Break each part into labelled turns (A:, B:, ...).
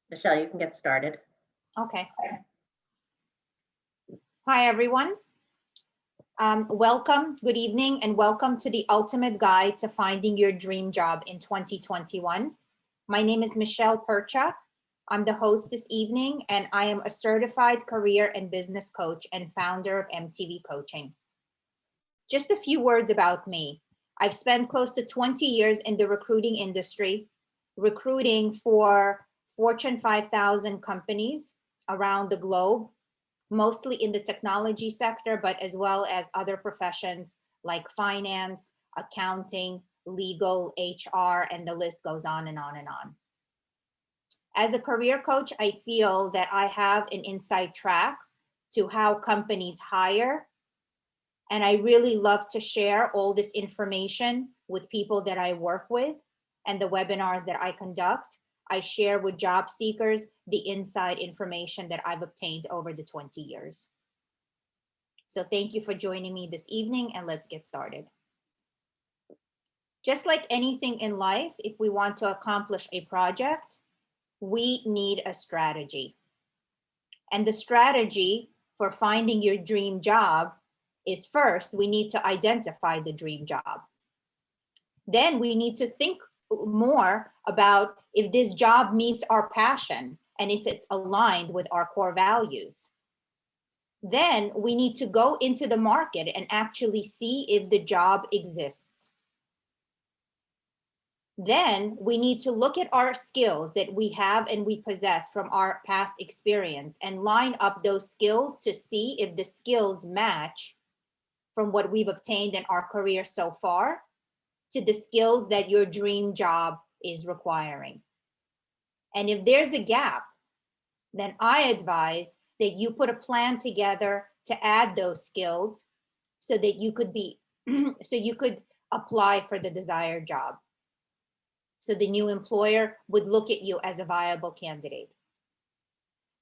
A: Michelle, you can get started.
B: Okay. Hi, everyone. Welcome, good evening, and welcome to the ultimate guide to finding your dream job in 2021. My name is Michelle Perchuk. I'm the host this evening, and I am a certified career and business coach and founder of MTV Coaching. Just a few words about me. I've spent close to 20 years in the recruiting industry, recruiting for Fortune 5,000 companies around the globe, mostly in the technology sector, but as well as other professions like finance, accounting, legal, HR, and the list goes on and on and on. As a career coach, I feel that I have an inside track to how companies hire. And I really love to share all this information with people that I work with and the webinars that I conduct. I share with job seekers the inside information that I've obtained over the 20 years. So thank you for joining me this evening, and let's get started. Just like anything in life, if we want to accomplish a project, we need a strategy. And the strategy for finding your dream job is, first, we need to identify the dream job. Then we need to think more about if this job meets our passion and if it's aligned with our core values. Then we need to go into the market and actually see if the job exists. Then we need to look at our skills that we have and we possess from our past experience and line up those skills to see if the skills match from what we've obtained in our career so far to the skills that your dream job is requiring. And if there's a gap, then I advise that you put a plan together to add those skills so that you could apply for the desired job. So the new employer would look at you as a viable candidate.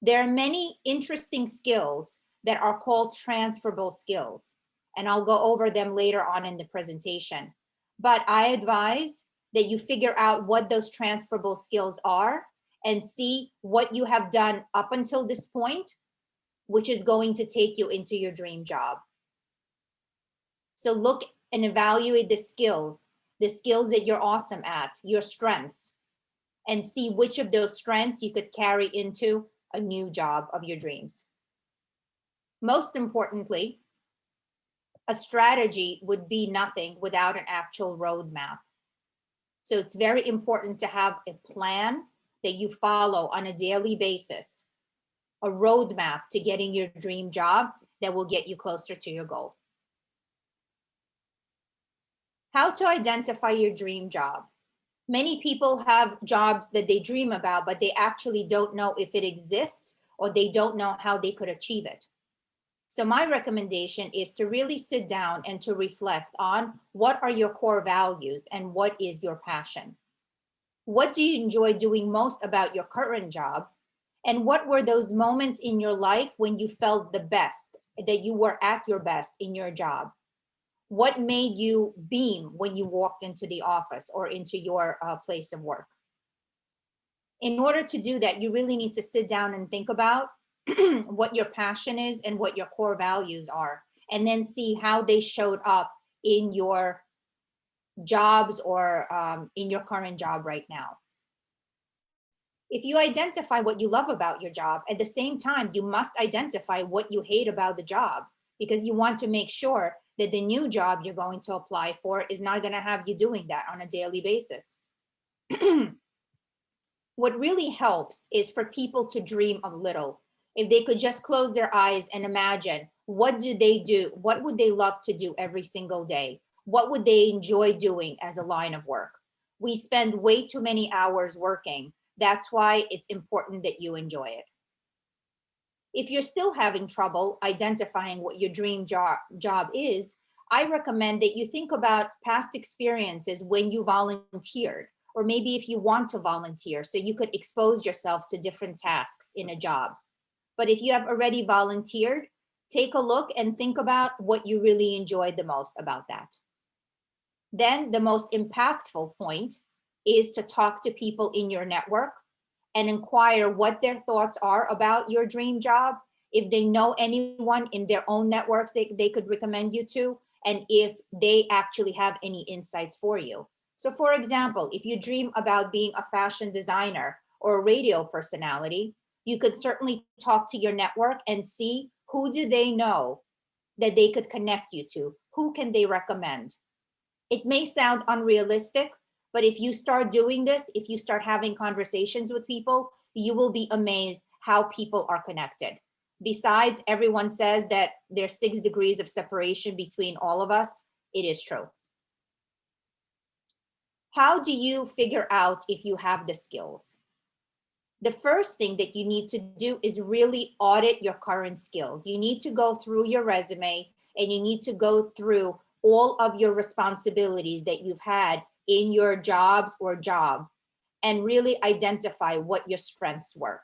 B: There are many interesting skills that are called transferable skills, and I'll go over them later on in the presentation. But I advise that you figure out what those transferable skills are and see what you have done up until this point, which is going to take you into your dream job. So look and evaluate the skills that you're awesome at, your strengths, and see which of those strengths you could carry into a new job of your dreams. Most importantly, a strategy would be nothing without an actual roadmap. So it's very important to have a plan that you follow on a daily basis, a roadmap to getting your dream job that will get you closer to your goal. How to identify your dream job. Many people have jobs that they dream about, but they actually don't know if it exists or they don't know how they could achieve it. So my recommendation is to really sit down and to reflect on what are your core values and what is your passion. What do you enjoy doing most about your current job? And what were those moments in your life when you felt the best, that you were at your best in your job? What made you beam when you walked into the office or into your place of work? In order to do that, you really need to sit down and think about what your passion is and what your core values are, and then see how they showed up in your jobs or in your current job right now. If you identify what you love about your job, at the same time, you must identify what you hate about the job, because you want to make sure that the new job you're going to apply for is not going to have you doing that on a daily basis. What really helps is for people to dream of little. If they could just close their eyes and imagine, what do they do? What would they love to do every single day? What would they enjoy doing as a line of work? We spend way too many hours working. That's why it's important that you enjoy it. If you're still having trouble identifying what your dream job is, I recommend that you think about past experiences when you volunteered, or maybe if you want to volunteer, so you could expose yourself to different tasks in a job. But if you have already volunteered, take a look and think about what you really enjoyed the most about that. Then the most impactful point is to talk to people in your network and inquire what their thoughts are about your dream job, if they know anyone in their own networks they could recommend you to, and if they actually have any insights for you. So for example, if you dream about being a fashion designer or a radio personality, you could certainly talk to your network and see who do they know that they could connect you to, who can they recommend. It may sound unrealistic, but if you start doing this, if you start having conversations with people, you will be amazed how people are connected. Besides, everyone says that there's 6 degrees of separation between all of us. It is true. How do you figure out if you have the skills? The first thing that you need to do is really audit your current skills. You need to go through your resume and you need to go through all of your responsibilities that you've had in your jobs or job and really identify what your strengths were.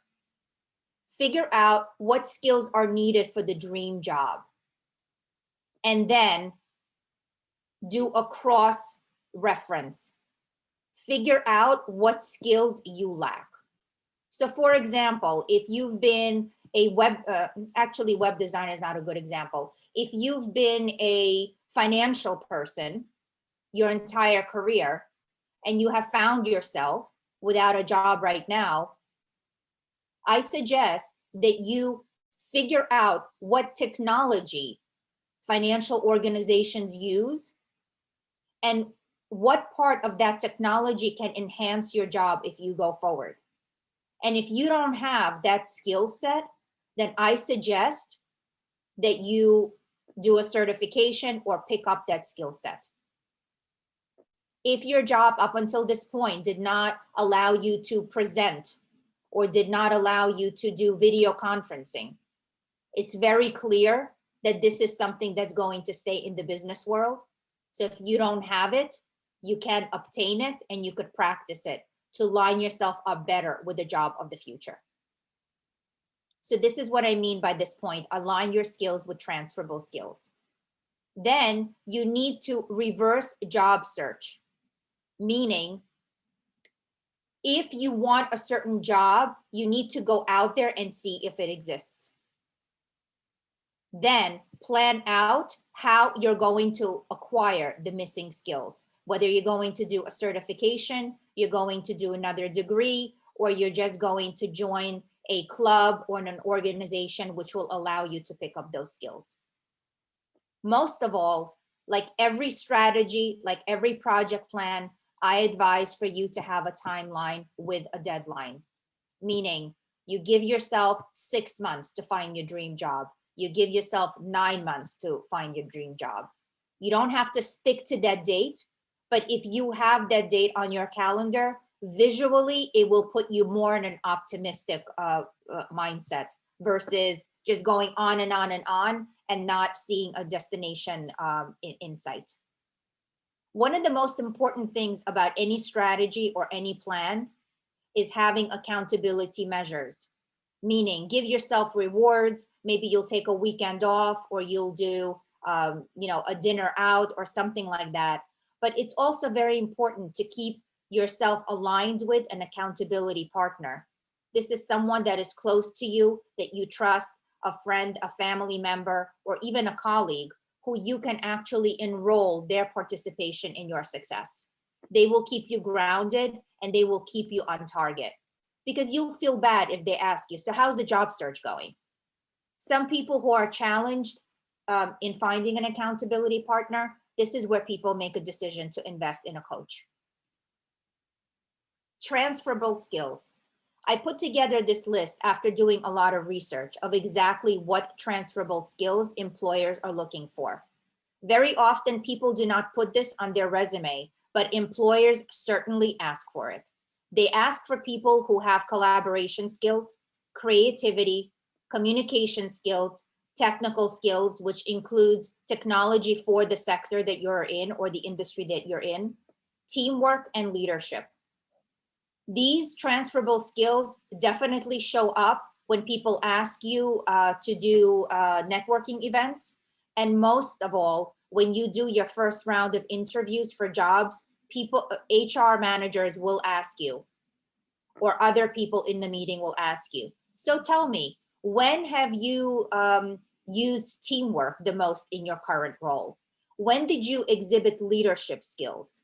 B: Figure out what skills are needed for the dream job. And then do a cross reference. Figure out what skills you lack. So for example, if you've been a web designer is not a good example. If you've been a financial person your entire career and you have found yourself without a job right now, I suggest that you figure out what technology financial organizations use and what part of that technology can enhance your job if you go forward. And if you don't have that skill set, then I suggest that you do a certification or pick up that skill set. If your job up until this point did not allow you to present or did not allow you to do video conferencing, it's very clear that this is something that's going to stay in the business world. So if you don't have it, you can obtain it and you could practice it to line yourself up better with the job of the future. So this is what I mean by this point: align your skills with transferable skills. Then you need to reverse job search, meaning if you want a certain job, you need to go out there and see if it exists. Then plan out how you're going to acquire the missing skills, whether you're going to do a certification, you're going to do another degree, or you're just going to join a club or an organization which will allow you to pick up those skills. Most of all, like every strategy, like every project plan, I advise for you to have a timeline with a deadline, meaning you give yourself 6 months to find your dream job. You give yourself 9 months to find your dream job. You don't have to stick to that date, but if you have that date on your calendar, visually, it will put you more in an optimistic mindset versus just going on and on and on and not seeing a destination in sight. One of the most important things about any strategy or any plan is having accountability measures, meaning give yourself rewards. Maybe you'll take a weekend off or you'll do a dinner out or something like that. But it's also very important to keep yourself aligned with an accountability partner. This is someone that is close to you, that you trust, a friend, a family member, or even a colleague who you can actually enroll their participation in your success. They will keep you grounded and they will keep you on target, because you'll feel bad if they ask you, so how's the job search going? Some people who are challenged in finding an accountability partner, this is where people make a decision to invest in a coach. Transferable skills. I put together this list after doing a lot of research of exactly what transferable skills employers are looking for. Very often people do not put this on their resume, but employers certainly ask for it. They ask for people who have collaboration skills, creativity, communication skills, technical skills, which includes technology for the sector that you're in or the industry that you're in, teamwork, and leadership. These transferable skills definitely show up when people ask you to do networking events. And most of all, when you do your first round of interviews for jobs, HR managers will ask you, or other people in the meeting will ask you. So tell me, when have you used teamwork the most in your current role? When did you exhibit leadership skills?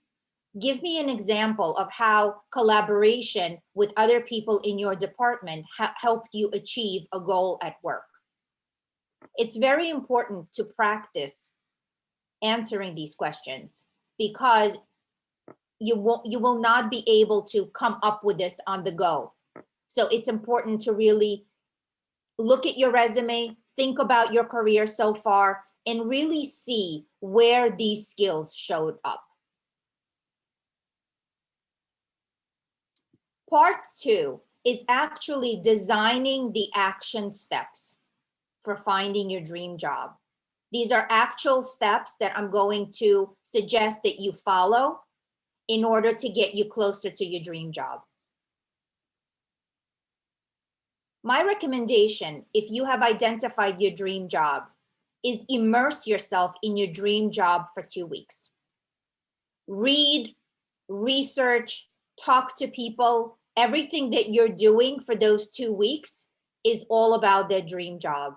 B: Give me an example of how collaboration with other people in your department helped you achieve a goal at work. It's very important to practice answering these questions, because you will not be able to come up with this on the go. So it's important to really look at your resume, think about your career so far, and really see where these skills showed up. Part 2 is actually designing the action steps for finding your dream job. These are actual steps that I'm going to suggest that you follow in order to get you closer to your dream job. My recommendation, if you have identified your dream job, is immerse yourself in your dream job for 2 weeks. Read, research, talk to people. Everything that you're doing for those 2 weeks is all about their dream job.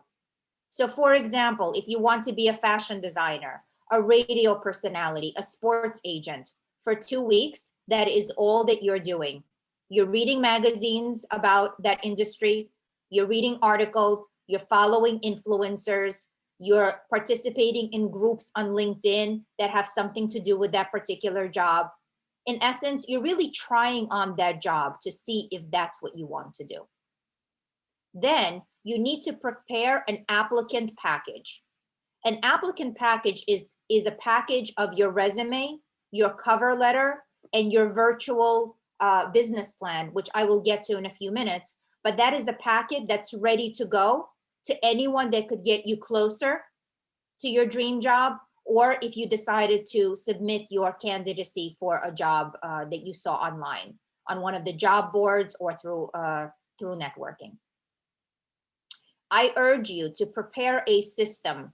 B: So for example, if you want to be a fashion designer, a radio personality, a sports agent, for 2 weeks, that is all that you're doing. You're reading magazines about that industry, you're reading articles, you're following influencers, you're participating in groups on LinkedIn that have something to do with that particular job. In essence, you're really trying on that job to see if that's what you want to do. Then you need to prepare an applicant package. An applicant package is a package of your resume, your cover letter, and your virtual business plan, which I will get to in a few minutes. But that is a packet that's ready to go to anyone that could get you closer to your dream job, or if you decided to submit your candidacy for a job that you saw online on one of the job boards or through networking. I urge you to prepare a system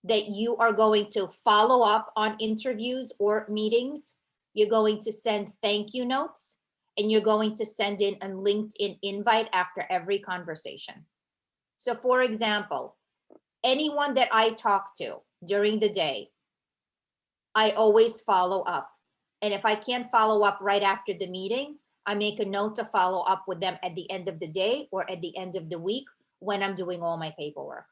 B: that you are going to follow up on interviews or meetings. You're going to send thank you notes, and you're going to send in a LinkedIn invite after every conversation. So for example, anyone that I talk to during the day, I always follow up. And if I can't follow up right after the meeting, I make a note to follow up with them at the end of the day or at the end of the week when I'm doing all my paperwork.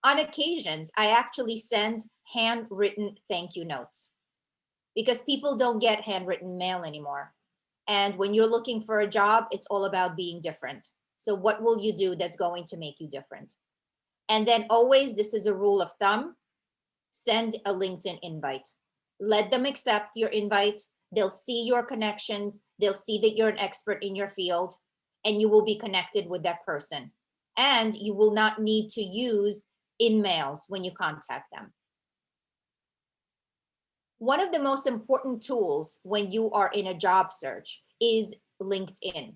B: On occasions, I actually send handwritten thank you notes, because people don't get handwritten mail anymore. And when you're looking for a job, it's all about being different. So what will you do that's going to make you different? And then always, this is a rule of thumb, send a LinkedIn invite. Let them accept your invite. They'll see your connections. They'll see that you're an expert in your field, and you will be connected with that person. And you will not need to use in-mails when you contact them. One of the most important tools when you are in a job search is LinkedIn.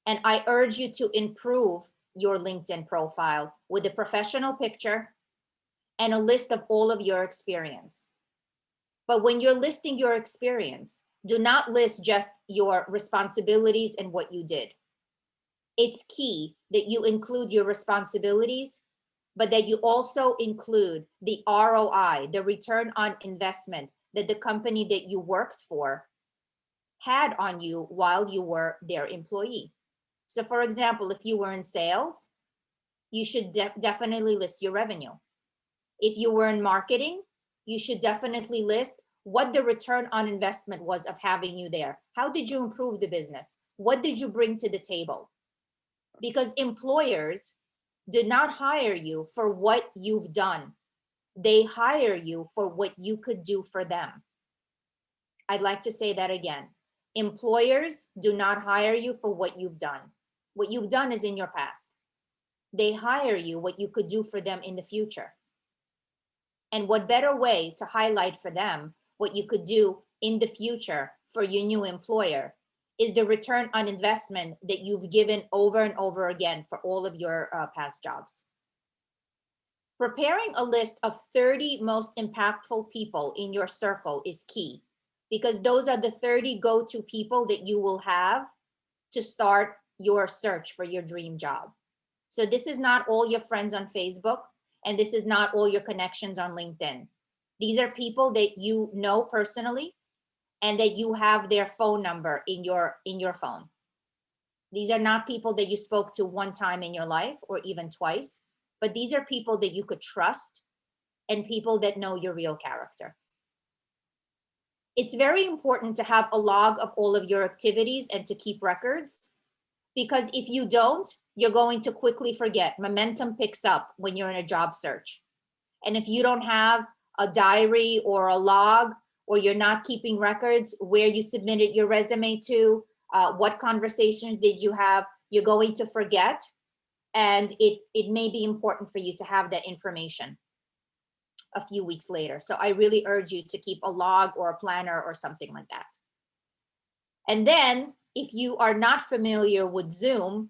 B: And I urge you to improve your LinkedIn profile with a professional picture and a list of all of your experience. But when you're listing your experience, do not list just your responsibilities and what you did. It's key that you include your responsibilities, but that you also include the ROI, the return on investment that the company that you worked for had on you while you were their employee. So for example, if you were in sales, you should definitely list your revenue. If you were in marketing, you should definitely list what the return on investment was of having you there. How did you improve the business? What did you bring to the table? Because employers do not hire you for what you've done. They hire you for what you could do for them. I'd like to say that again. Employers do not hire you for what you've done. What you've done is in your past. they hire you, what you could do for them in the future. And what better way to highlight for them what you could do in the future for your new employer is the return on investment that you've given over and over again for all of your past jobs. Preparing a list of 30 most impactful people in your circle is key, because those are the 30 go-to people that you will have to start your search for your dream job. So this is not all your friends on Facebook, and this is not all your connections on LinkedIn. These are people that you know personally and that you have their phone number in your phone. These are not people that you spoke to one time in your life or even twice, but these are people that you could trust and people that know your real character. It's very important to have a log of all of your activities and to keep records, because if you don't, you're going to quickly forget. Momentum picks up when you're in a job search. And if you don't have a diary or a log, or you're not keeping records where you submitted your resume to, what conversations did you have, you're going to forget. And it may be important for you to have that information a few weeks later. So I really urge you to keep a log or a planner or something like that. And then if you are not familiar with Zoom,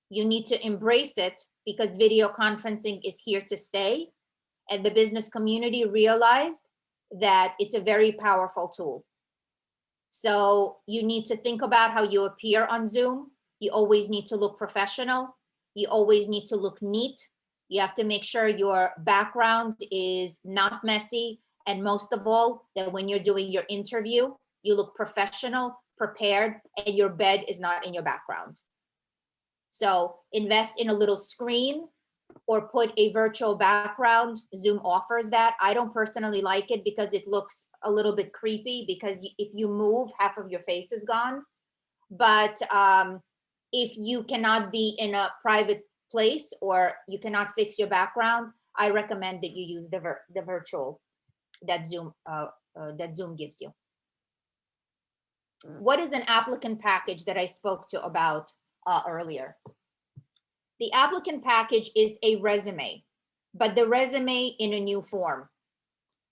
B: you need to embrace it, because video conferencing is here to stay. And the business community realized that it's a very powerful tool. So you need to think about how you appear on Zoom. You always need to look professional. You always need to look neat. You have to make sure your background is not messy. And most of all, that when you're doing your interview, you look professional, prepared, and your bed is not in your background. So invest in a little screen or put a virtual background. Zoom offers that. I don't personally like it because it looks a little bit creepy, because if you move, half of your face is gone. But if you cannot be in a private place or you cannot fix your background, I recommend that you use the virtual that Zoom gives you. What is an applicant package that I spoke to about earlier? The applicant package is a resume, but the resume in a new form.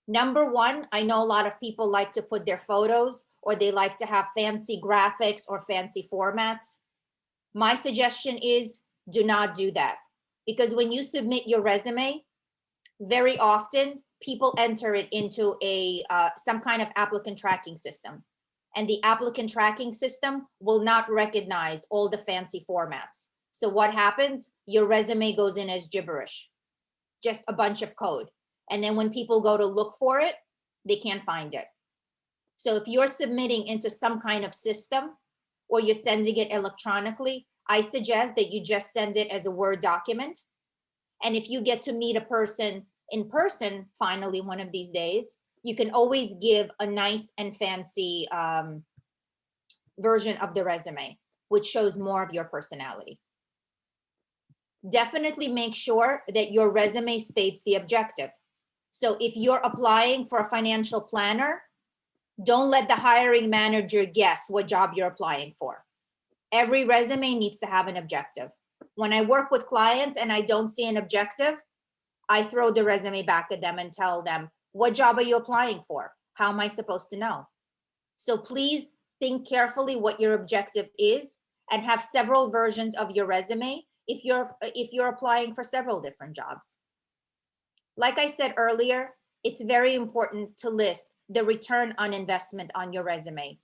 B: Number one, I know a lot of people like to put their photos, or they like to have fancy graphics or fancy formats. My suggestion is do not do that, because when you submit your resume, very often people enter it into a some kind of applicant tracking system, and the applicant tracking system will not recognize all the fancy formats. So what happens? Your resume goes in as gibberish, just a bunch of code. And then when people go to look for it, they can't find it. So if you're submitting into some kind of system or you're sending it electronically, I suggest that you just send it as a Word document. And if you get to meet a person in person, finally, one of these days, you can always give a nice and fancy version of the resume, which shows more of your personality. Definitely make sure that your resume states the objective. So if you're applying for a financial planner, don't let the hiring manager guess what job you're applying for. Every resume needs to have an objective. When I work with clients and I don't see an objective, I throw the resume back at them and tell them, what job are you applying for? How am I supposed to know? So please think carefully what your objective is, and have several versions of your resume if you're applying for several different jobs. Like I said earlier, it's very important to list the return on investment on your resume.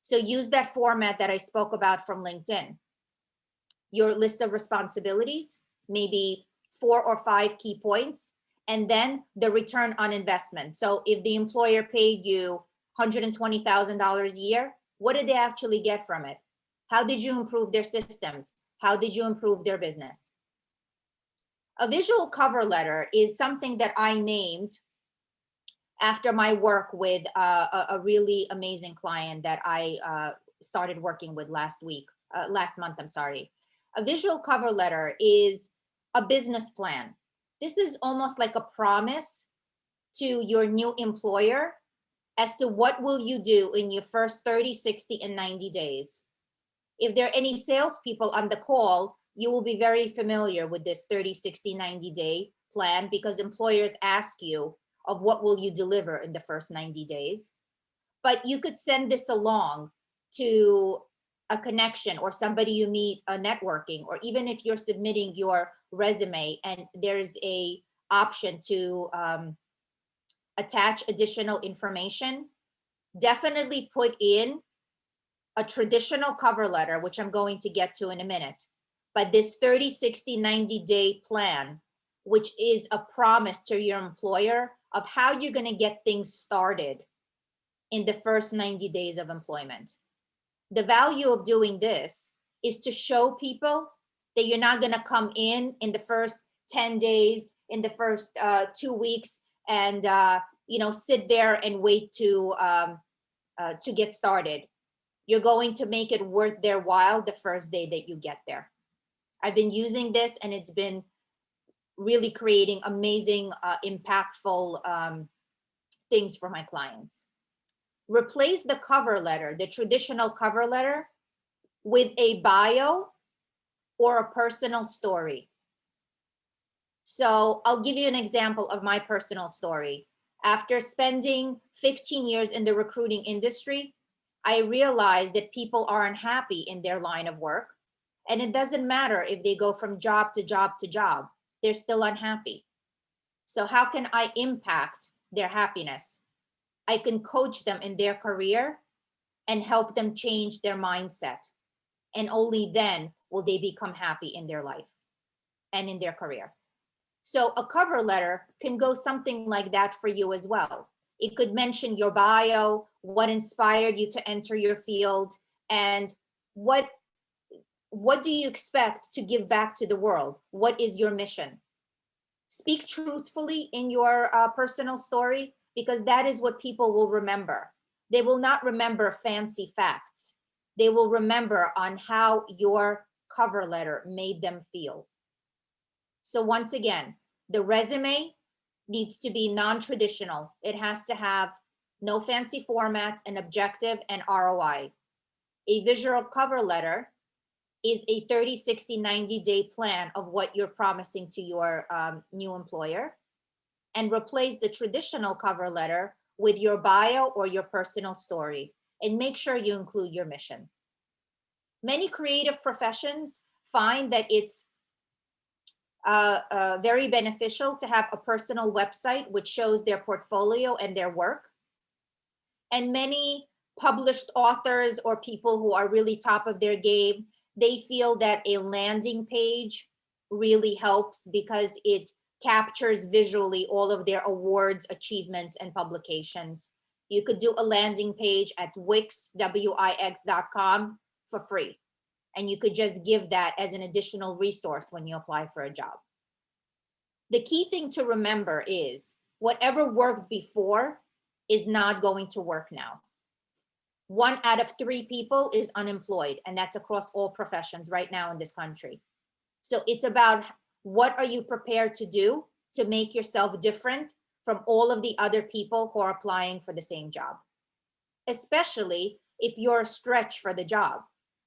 B: So use that format that I spoke about from LinkedIn. Your list of responsibilities, maybe 4 or 5 key points, and then the return on investment. So if the employer paid you $120,000 a year, what did they actually get from it? How did you improve their systems? How did you improve their business? A visual cover letter is something that I named after my work with a really amazing client that I started working with last month, I'm sorry. A visual cover letter is a business plan. This is almost like a promise to your new employer as to what will you do in your first 30, 60, and 90 days. If there are any salespeople on the call, you will be very familiar with this 30, 60, 90-day plan, because employers ask you of what will you deliver in the first 90 days. But you could send this along to a connection or somebody you meet networking, or even if you're submitting your resume and there's a option to attach additional information, definitely put in a traditional cover letter, which I'm going to get to in a minute. But this 30, 60, 90-day plan, which is a promise to your employer of how you're going to get things started in the first 90 days of employment. The value of doing this is to show people that you're not going to come in the first 10 days, in the first 2 weeks, and sit there and wait to get started. You're going to make it worth their while the first day that you get there. I've been using this, and it's been really creating amazing, impactful things for my clients. Replace the cover letter, the traditional cover letter, with a bio or a personal story. So I'll give you an example of my personal story. After spending 15 years in the recruiting industry, I realized that people are unhappy in their line of work. And it doesn't matter if they go from job to job to job, they're still unhappy. So how can I impact their happiness? I can coach them in their career and help them change their mindset. And only then will they become happy in their life and in their career. So a cover letter can go something like that for you as well. It could mention your bio, what inspired you to enter your field, and what do you expect to give back to the world? What is your mission? Speak truthfully in your personal story, because that is what people will remember. They will not remember fancy facts. They will remember on how your cover letter made them feel. So once again, the resume needs to be non-traditional. It has to have no fancy formats, an objective, and ROI. A visual cover letter is a 30, 60, 90-day plan of what you're promising to your new employer, and replace the traditional cover letter with your bio or your personal story, and make sure you include your mission. Many creative professions find that it's very beneficial to have a personal website which shows their portfolio and their work. And many published authors or people who are really top of their game, they feel that a landing page really helps because it captures visually all of their awards, achievements, and publications. You could do a landing page at wix.com for free. And you could just give that as an additional resource when you apply for a job. The key thing to remember is whatever worked before is not going to work now. 1 out of 3 people is unemployed, and that's across all professions right now in this country. So it's about what are you prepared to do to make yourself different from all of the other people who are applying for the same job, especially if you're a stretch for the job,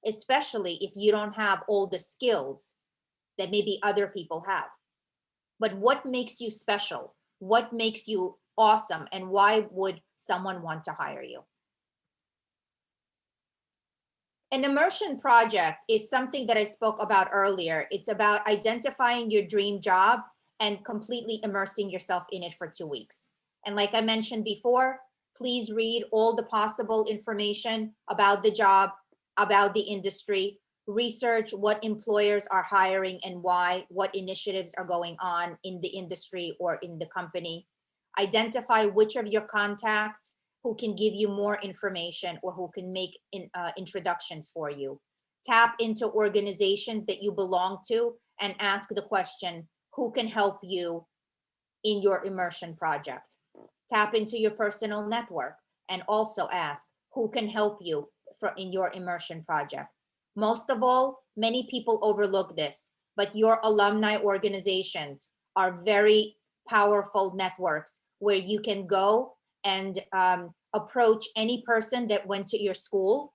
B: especially if you don't have all the skills that maybe other people have. But what makes you special? What makes you awesome? And why would someone want to hire you? An immersion project is something that I spoke about earlier. It's about identifying your dream job and completely immersing yourself in it for 2 weeks. And like I mentioned before, please read all the possible information about the job, about the industry, research what employers are hiring and why, what initiatives are going on in the industry or in the company. Identify which of your contacts who can give you more information or who can make introductions for you. Tap into organizations that you belong to and ask the question, who can help you in your immersion project? Tap into your personal network and also ask, who can help you in your immersion project? Most of all, many people overlook this, but your alumni organizations are very powerful networks where you can go and approach any person that went to your school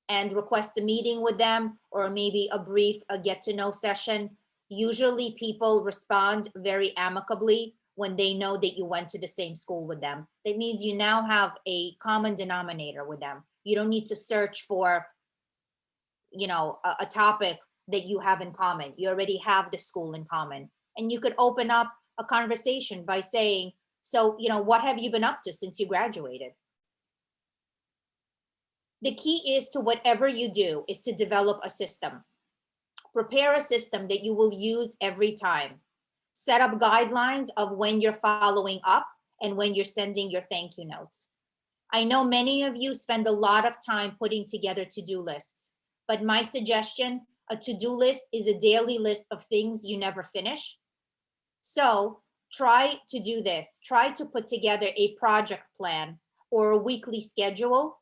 B: and request a meeting with them, or maybe a brief get to know session, usually people respond very amicably when they know that you went to the same school with them. That means you now have a common denominator with them. You don't need to search for, a topic that you have in common. You already have the school in common. And you could open up a conversation by saying, so, what have you been up to since you graduated? The key is to whatever you do is to develop a system. Prepare a system that you will use every time. Set up guidelines of when you're following up and when you're sending your thank you notes. I know many of you spend a lot of time putting together to-do lists, but my suggestion, a to-do list is a daily list of things you never finish. So try to do this. Try to put together a project plan or a weekly schedule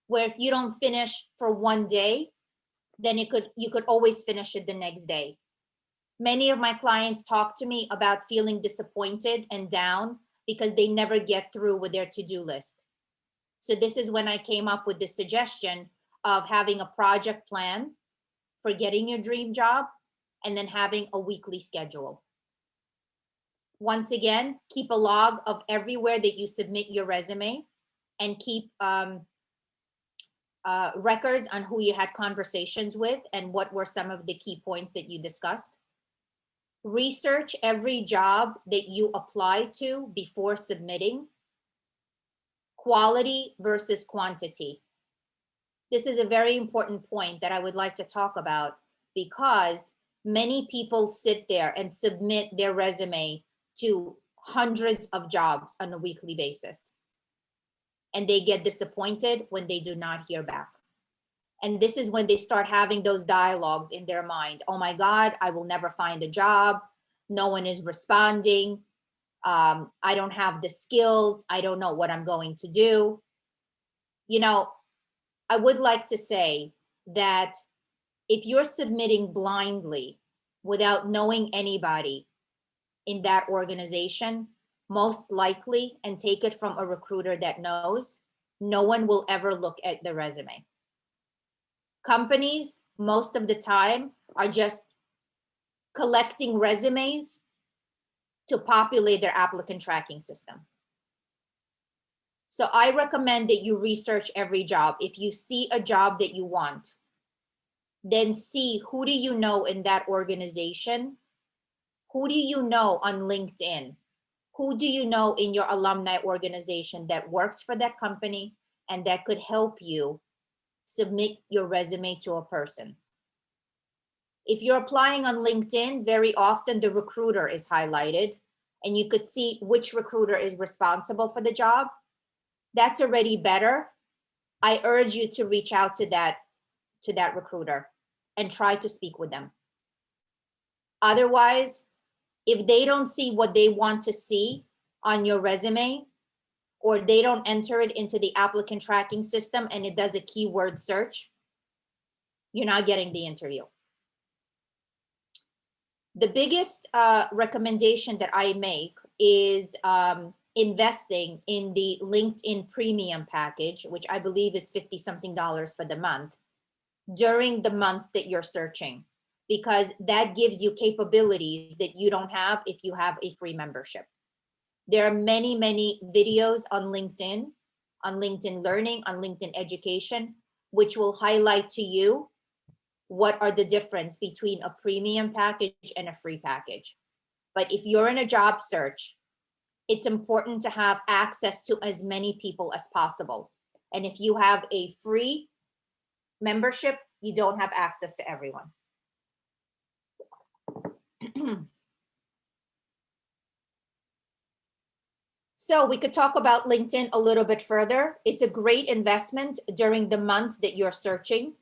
B: where if you don't finish for one day, then you could always finish it the next day. Many of my clients talk to me about feeling disappointed and down because they never get through with their to-do list. So this is when I came up with the suggestion of having a project plan for getting your dream job and then having a weekly schedule. Once again, keep a log of everywhere that you submit your resume and keep records on who you had conversations with and what were some of the key points that you discussed. Research every job that you apply to before submitting. Quality versus quantity. This is a very important point that I would like to talk about because many people sit there and submit their resume to hundreds of jobs on a weekly basis. And they get disappointed when they do not hear back. And this is when they start having those dialogues in their mind. Oh my God, I will never find a job. No one is responding. I don't have the skills. I don't know what I'm going to do. I would like to say that if you're submitting blindly without knowing anybody in that organization, most likely, and take it from a recruiter that knows, no one will ever look at the resume. Companies, most of the time, are just collecting resumes to populate their applicant tracking system. So I recommend that you research every job. If you see a job that you want, then see who do you know in that organization? Who do you know on LinkedIn? Who do you know in your alumni organization that works for that company and that could help you submit your resume to a person? If you're applying on LinkedIn, very often the recruiter is highlighted and you could see which recruiter is responsible for the job. That's already better. I urge you to reach out to that recruiter and try to speak with them. Otherwise, if they don't see what they want to see on your resume, or they don't enter it into the applicant tracking system and it does a keyword search, you're not getting the interview. The biggest recommendation that I make is investing in the LinkedIn premium package, which I believe is $50-something for the month, during the months that you're searching, because that gives you capabilities that you don't have if you have a free membership. There are many, many videos on LinkedIn Learning, on LinkedIn Education, which will highlight to you what are the difference between a premium package and a free package. But if you're in a job search, it's important to have access to as many people as possible. And if you have a free membership, you don't have access to everyone. So we could talk about LinkedIn a little bit further. It's a great investment during the months that you're searching.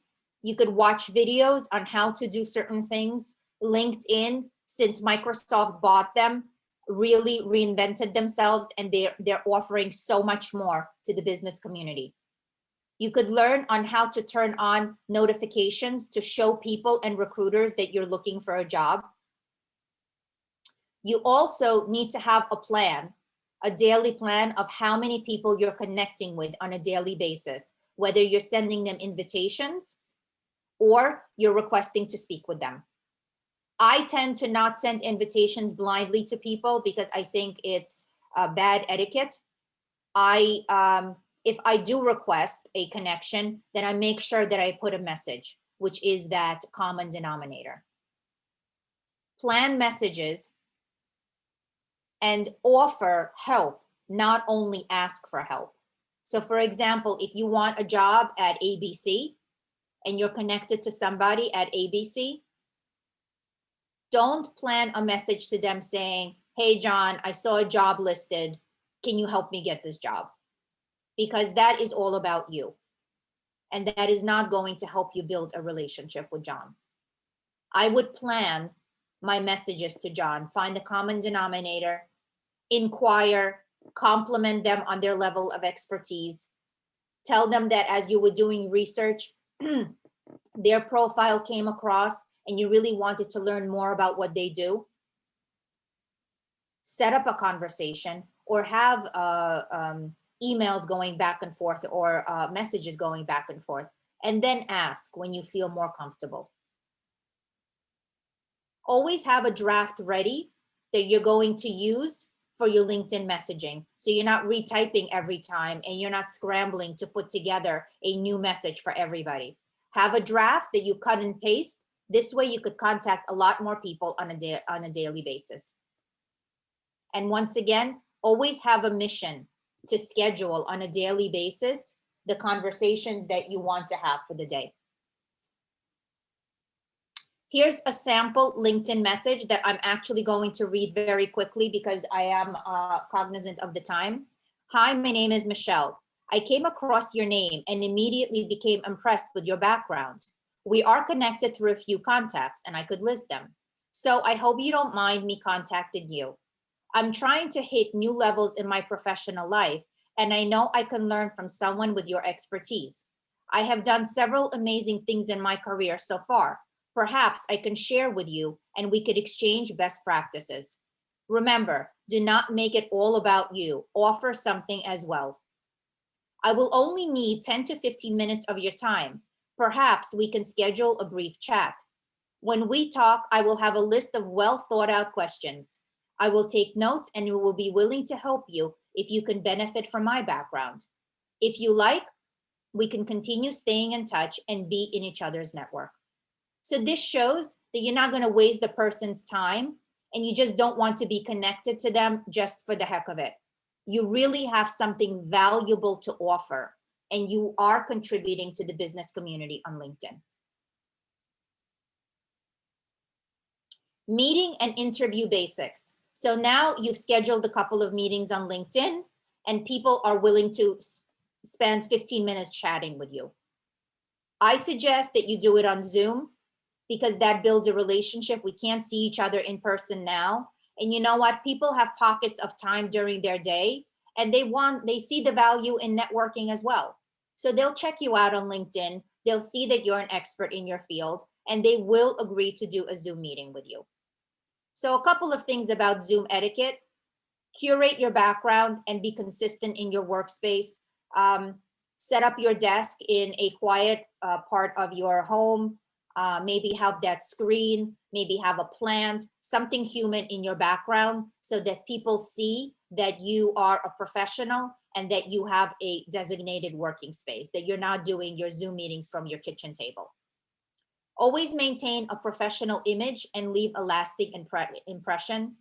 B: You could watch videos on how to do certain things. LinkedIn, since Microsoft bought them, really reinvented themselves, and they're offering so much more to the business community. You could learn on how to turn on notifications to show people and recruiters that you're looking for a job. You also need to have a plan, a daily plan of how many people you're connecting with on a daily basis. whether you're sending them invitations or you're requesting to speak with them. I tend to not send invitations blindly to people because I think it's bad etiquette. If I do request a connection, then I make sure that I put a message, which is that common denominator. Plan messages and offer help, not only ask for help. So for example, if you want a job at ABC and you're connected to somebody at ABC, don't plan a message to them saying, hey, John, I saw a job listed. Can you help me get this job? Because that is all about you. And that is not going to help you build a relationship with John. I would plan my messages to John, find the common denominator, inquire, compliment them on their level of expertise, tell them that as you were doing research, their profile came across and you really wanted to learn more about what they do. Set up a conversation or have emails going back and forth or messages going back and forth, and then ask when you feel more comfortable. Always have a draft ready that you're going to use for your LinkedIn messaging. So you're not retyping every time and you're not scrambling to put together a new message for everybody. Have a draft that you cut and paste. This way you could contact a lot more people on a daily basis. And once again, always have a mission to schedule on a daily basis the conversations that you want to have for the day. Here's a sample LinkedIn message that I'm actually going to read very quickly because I am cognizant of the time. Hi, my name is Michelle. I came across your name and immediately became impressed with your background. We are connected through a few contacts and I could list them. So I hope you don't mind me contacting you. I'm trying to hit new levels in my professional life, and I know I can learn from someone with your expertise. I have done several amazing things in my career so far. Perhaps I can share with you and we could exchange best practices. Remember, do not make it all about you. Offer something as well. I will only need 10 to 15 minutes of your time. Perhaps we can schedule a brief chat. When we talk, I will have a list of well thought out questions. I will take notes and will be willing to help you if you can benefit from my background. If you like, we can continue staying in touch and be in each other's network. So this shows that you're not going to waste the person's time and you just don't want to be connected to them just for the heck of it. You really have something valuable to offer and you are contributing to the business community on LinkedIn. Meeting and interview basics. So now you've scheduled a couple of meetings on LinkedIn and people are willing to spend 15 minutes chatting with you. I suggest that you do it on Zoom because that builds a relationship. We can't see each other in person now. And you know what? People have pockets of time during their day and they see the value in networking as well. So they'll check you out on LinkedIn. They'll see that you're an expert in your field and they will agree to do a Zoom meeting with you. So a couple of things about Zoom etiquette. Curate your background and be consistent in your workspace. Set up your desk in a quiet part of your home. Maybe have that screen, maybe have a plant, something human in your background so that people see that you are a professional and that you have a designated working space, that you're not doing your Zoom meetings from your kitchen table. Always maintain a professional image and leave a lasting impression.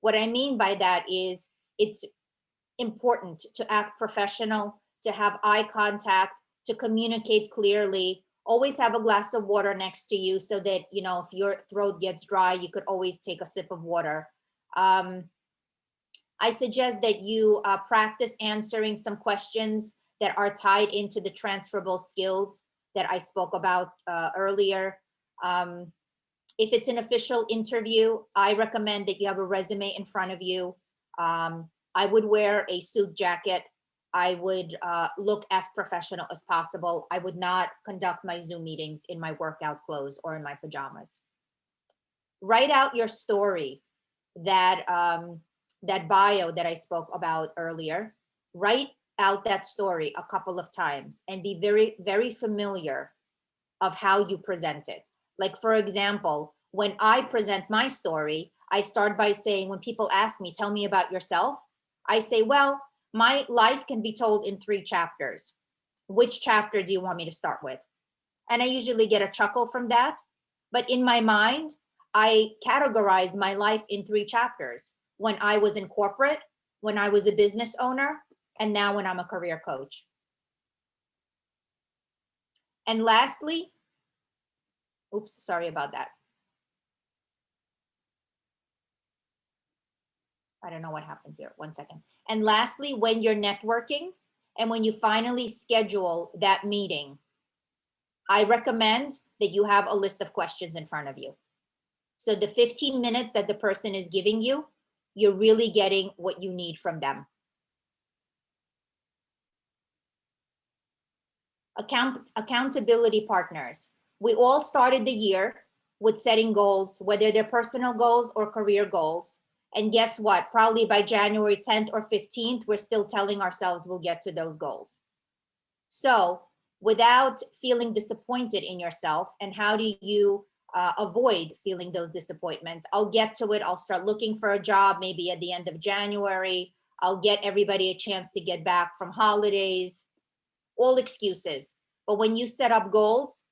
B: What I mean by that is it's important to act professional, to have eye contact, to communicate clearly. Always have a glass of water next to you so that, you know, if your throat gets dry, you could always take a sip of water. I suggest that you practice answering some questions that are tied into the transferable skills that I spoke about earlier. If it's an official interview, I recommend that you have a resume in front of you. I would wear a suit jacket. I would look as professional as possible. I would not conduct my Zoom meetings in my workout clothes or in my pajamas. Write out your story, that bio that I spoke about earlier. Write out that story a couple of times and be very, very familiar of how you present it. Like, for example, when I present my story, I start by saying, when people ask me, tell me about yourself, I say, well, my life can be told in 3 chapters. Which chapter do you want me to start with? And I usually get a chuckle from that. But in my mind, I categorized my life in 3 chapters. When I was in corporate, when I was a business owner, and now when I'm a career coach. And lastly, oops, sorry about that. I don't know what happened here. 1 second. And lastly, when you're networking and when you finally schedule that meeting, I recommend that you have a list of questions in front of you. So the 15 minutes that the person is giving you, you're really getting what you need from them. Accountability partners. We all started the year with setting goals, whether they're personal goals or career goals. And guess what? Probably by January 10th or 15th, we're still telling ourselves we'll get to those goals. So without feeling disappointed in yourself, and how do you avoid feeling those disappointments? I'll get to it. I'll start looking for a job maybe at the end of January. I'll get everybody a chance to get back from holidays. All excuses. But when you set up goals,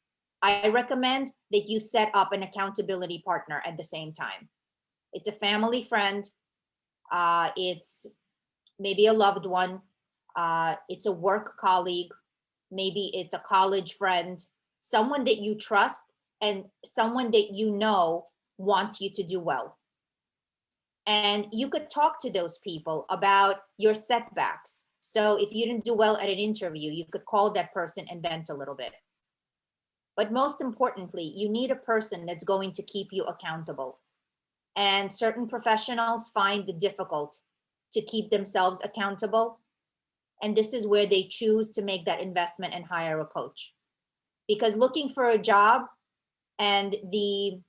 B: I recommend that you set up an accountability partner at the same time. It's a family friend. It's maybe a loved one. It's a work colleague. Maybe it's a college friend, someone that you trust and someone that you know wants you to do well. And you could talk to those people about your setbacks. So if you didn't do well at an interview, you could call that person and vent a little bit. But most importantly, you need a person that's going to keep you accountable. And certain professionals find it difficult to keep themselves accountable. And this is where they choose to make that investment and hire a coach. Because looking for a job and the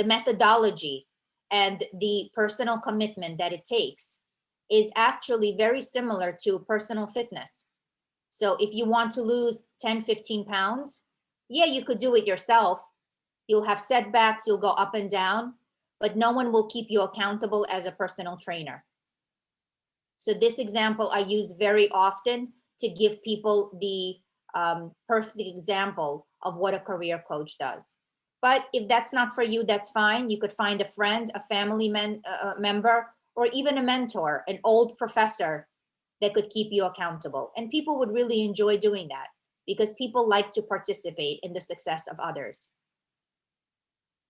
B: methodology and the personal commitment that it takes is actually very similar to personal fitness. So if you want to lose 10, 15 pounds, yeah, you could do it yourself. You'll have setbacks, you'll go up and down, but no one will keep you accountable as a personal trainer. So this example I use very often to give people the perfect example of what a career coach does. But if that's not for you, that's fine. You could find a friend, a family member, or even a mentor, an old professor that could keep you accountable. And people would really enjoy doing that because people like to participate in the success of others.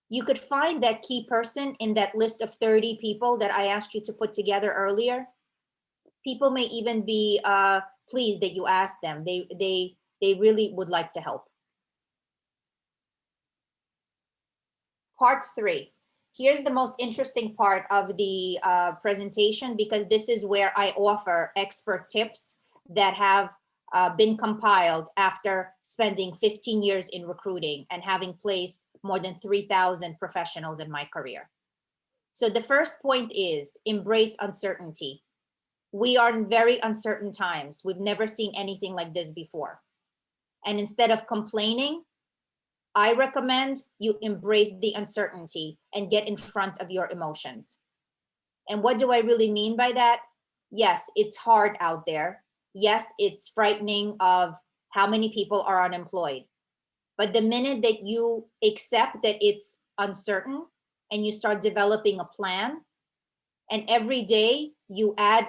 B: You could find that key person in that list of 30 people that I asked you to put together earlier. People may even be pleased that you asked them. They really would like to help. Part 3. Here's the most interesting part of the presentation, because this is where I offer expert tips that have been compiled after spending 15 years in recruiting and having placed more than 3,000 professionals in my career. So the first point is embrace uncertainty. We are in very uncertain times. We've never seen anything like this before. And instead of complaining, I recommend you embrace the uncertainty and get in front of your emotions. And what do I really mean by that? Yes, it's hard out there. Yes, it's frightening of how many people are unemployed. But the minute that you accept that it's uncertain and you start developing a plan, and every day you add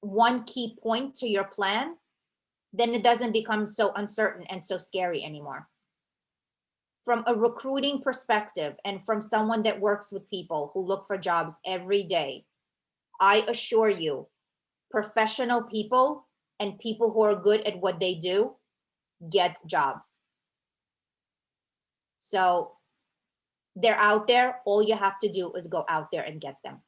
B: one key point to your plan, then it doesn't become so uncertain and so scary anymore. From a recruiting perspective and from someone that works with people who look for jobs every day, I assure you, professional people and people who are good at what they do get jobs. So they're out there. All you have to do is go out there and get them.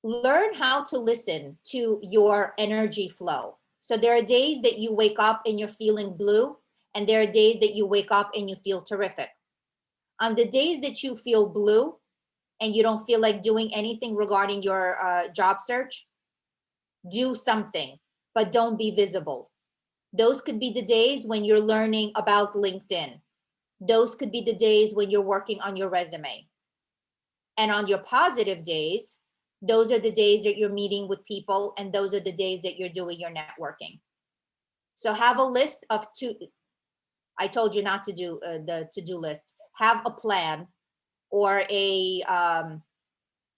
B: Learn how to listen to your energy flow. So there are days that you wake up and you're feeling blue, and there are days that you wake up and you feel terrific. On the days that you feel blue and you don't feel like doing anything regarding your job search, do something, but don't be visible. Those could be the days when you're learning about LinkedIn. Those could be the days when you're working on your resume. And on your positive days, those are the days that you're meeting with people, and those are the days that you're doing your networking. So have a list of two. I told you not to do the to-do list. Have a plan or a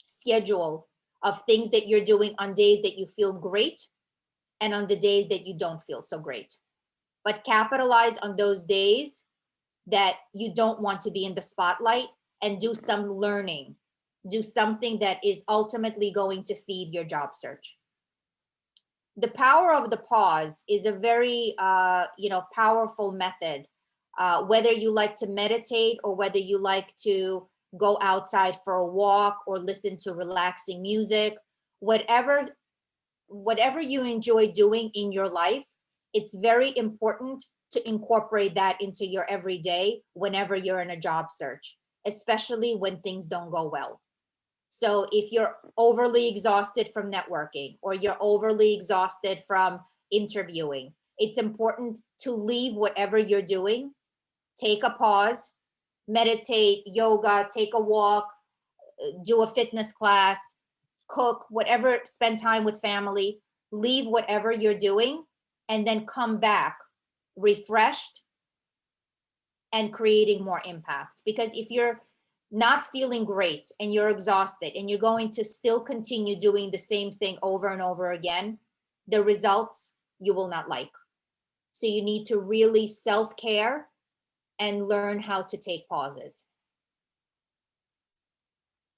B: schedule of things that you're doing on days that you feel great and on the days that you don't feel so great. But capitalize on those days that you don't want to be in the spotlight and do some learning. Do something that is ultimately going to feed your job search. The power of the pause is a very powerful method. Whether you like to meditate or whether you like to go outside for a walk or listen to relaxing music, whatever you enjoy doing in your life, it's very important to incorporate that into your everyday whenever you're in a job search, especially when things don't go well. So if you're overly exhausted from networking or you're overly exhausted from interviewing, it's important to leave whatever you're doing, take a pause, meditate, yoga, take a walk, do a fitness class, cook, whatever, spend time with family, leave whatever you're doing, and then come back refreshed and creating more impact. Because if you're not feeling great and you're exhausted and you're going to still continue doing the same thing over and over again, the results you will not like. So you need to really self-care and learn how to take pauses.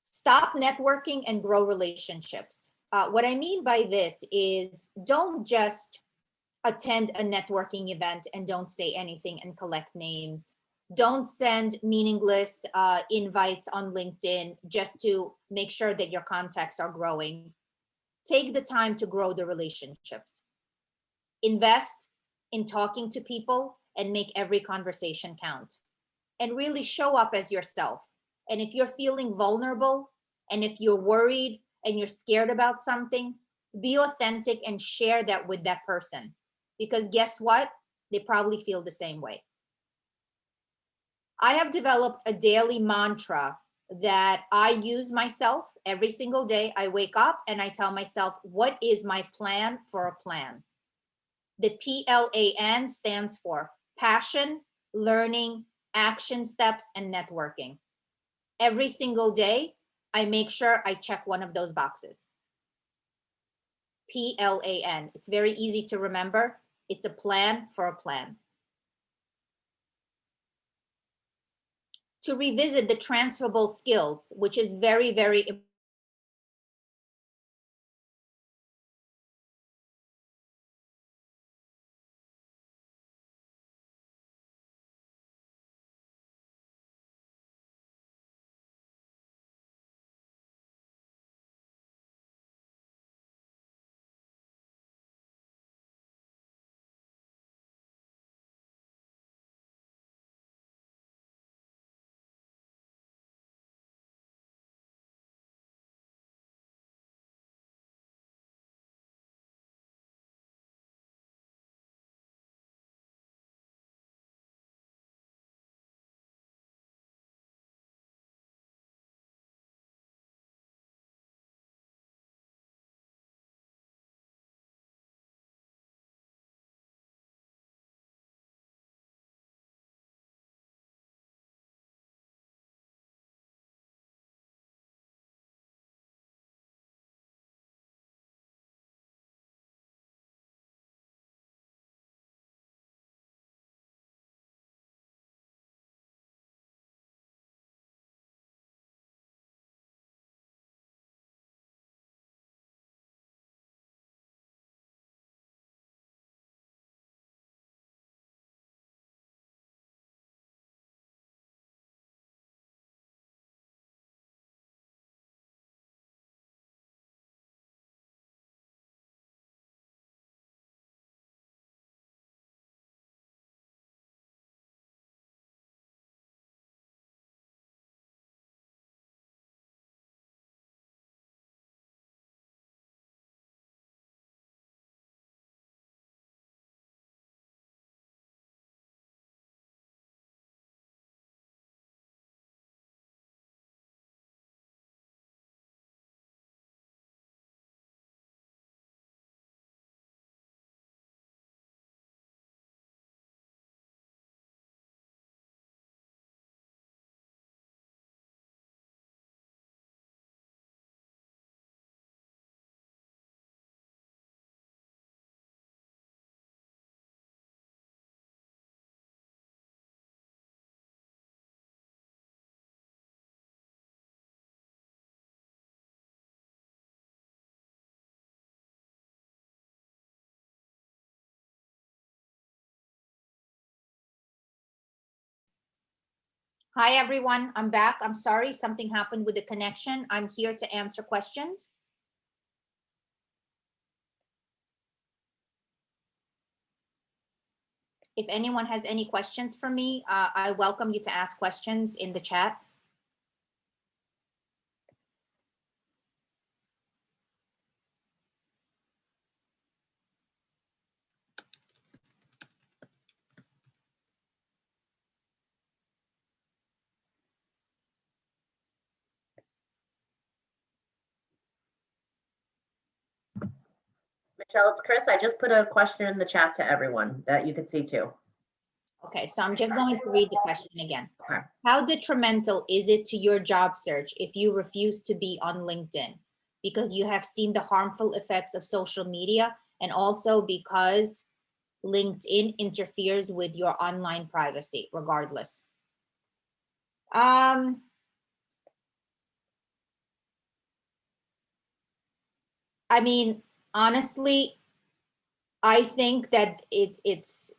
B: Stop networking and grow relationships. What I mean by this is don't just attend a networking event and don't say anything and collect names. Don't send meaningless invites on LinkedIn just to make sure that your contacts are growing. Take the time to grow the relationships. Invest in talking to people and make every conversation count. And really show up as yourself. And if you're feeling vulnerable and if you're worried and you're scared about something, be authentic and share that with that person. Because guess what? They probably feel the same way. I have developed a daily mantra that I use myself every single day. I wake up and I tell myself, what is my plan for a plan? The PLAN stands for passion, learning, action steps, and networking. Every single day, I make sure I check one of those boxes. PLAN. It's very easy to remember. It's a plan for a plan. To revisit the transferable skills, which is very, very important. Hi, everyone. I'm back. I'm sorry, something happened with the connection. I'm here to answer questions. If anyone has any questions for me, I welcome you to ask questions in the chat.
A: Michelle, it's Chris. I just put a question in the chat to everyone that you could see too.
B: Okay, so I'm just going to read the question again.
A: Okay.
B: How detrimental is it to your job search if you refuse to be on LinkedIn? Because you have seen the harmful effects of social media, and also because LinkedIn interferes with your online privacy, regardless. I mean, honestly, I think that it's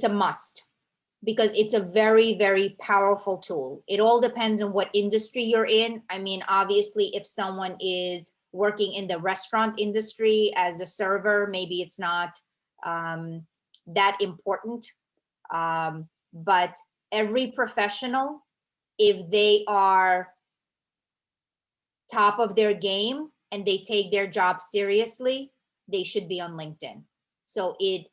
B: a must, because it's a very, very powerful tool. It all depends on what industry you're in. I mean, obviously, if someone is working in the restaurant industry as a server, maybe it's not that important. But every professional, if they are top of their game and they take their job seriously, they should be on LinkedIn. So it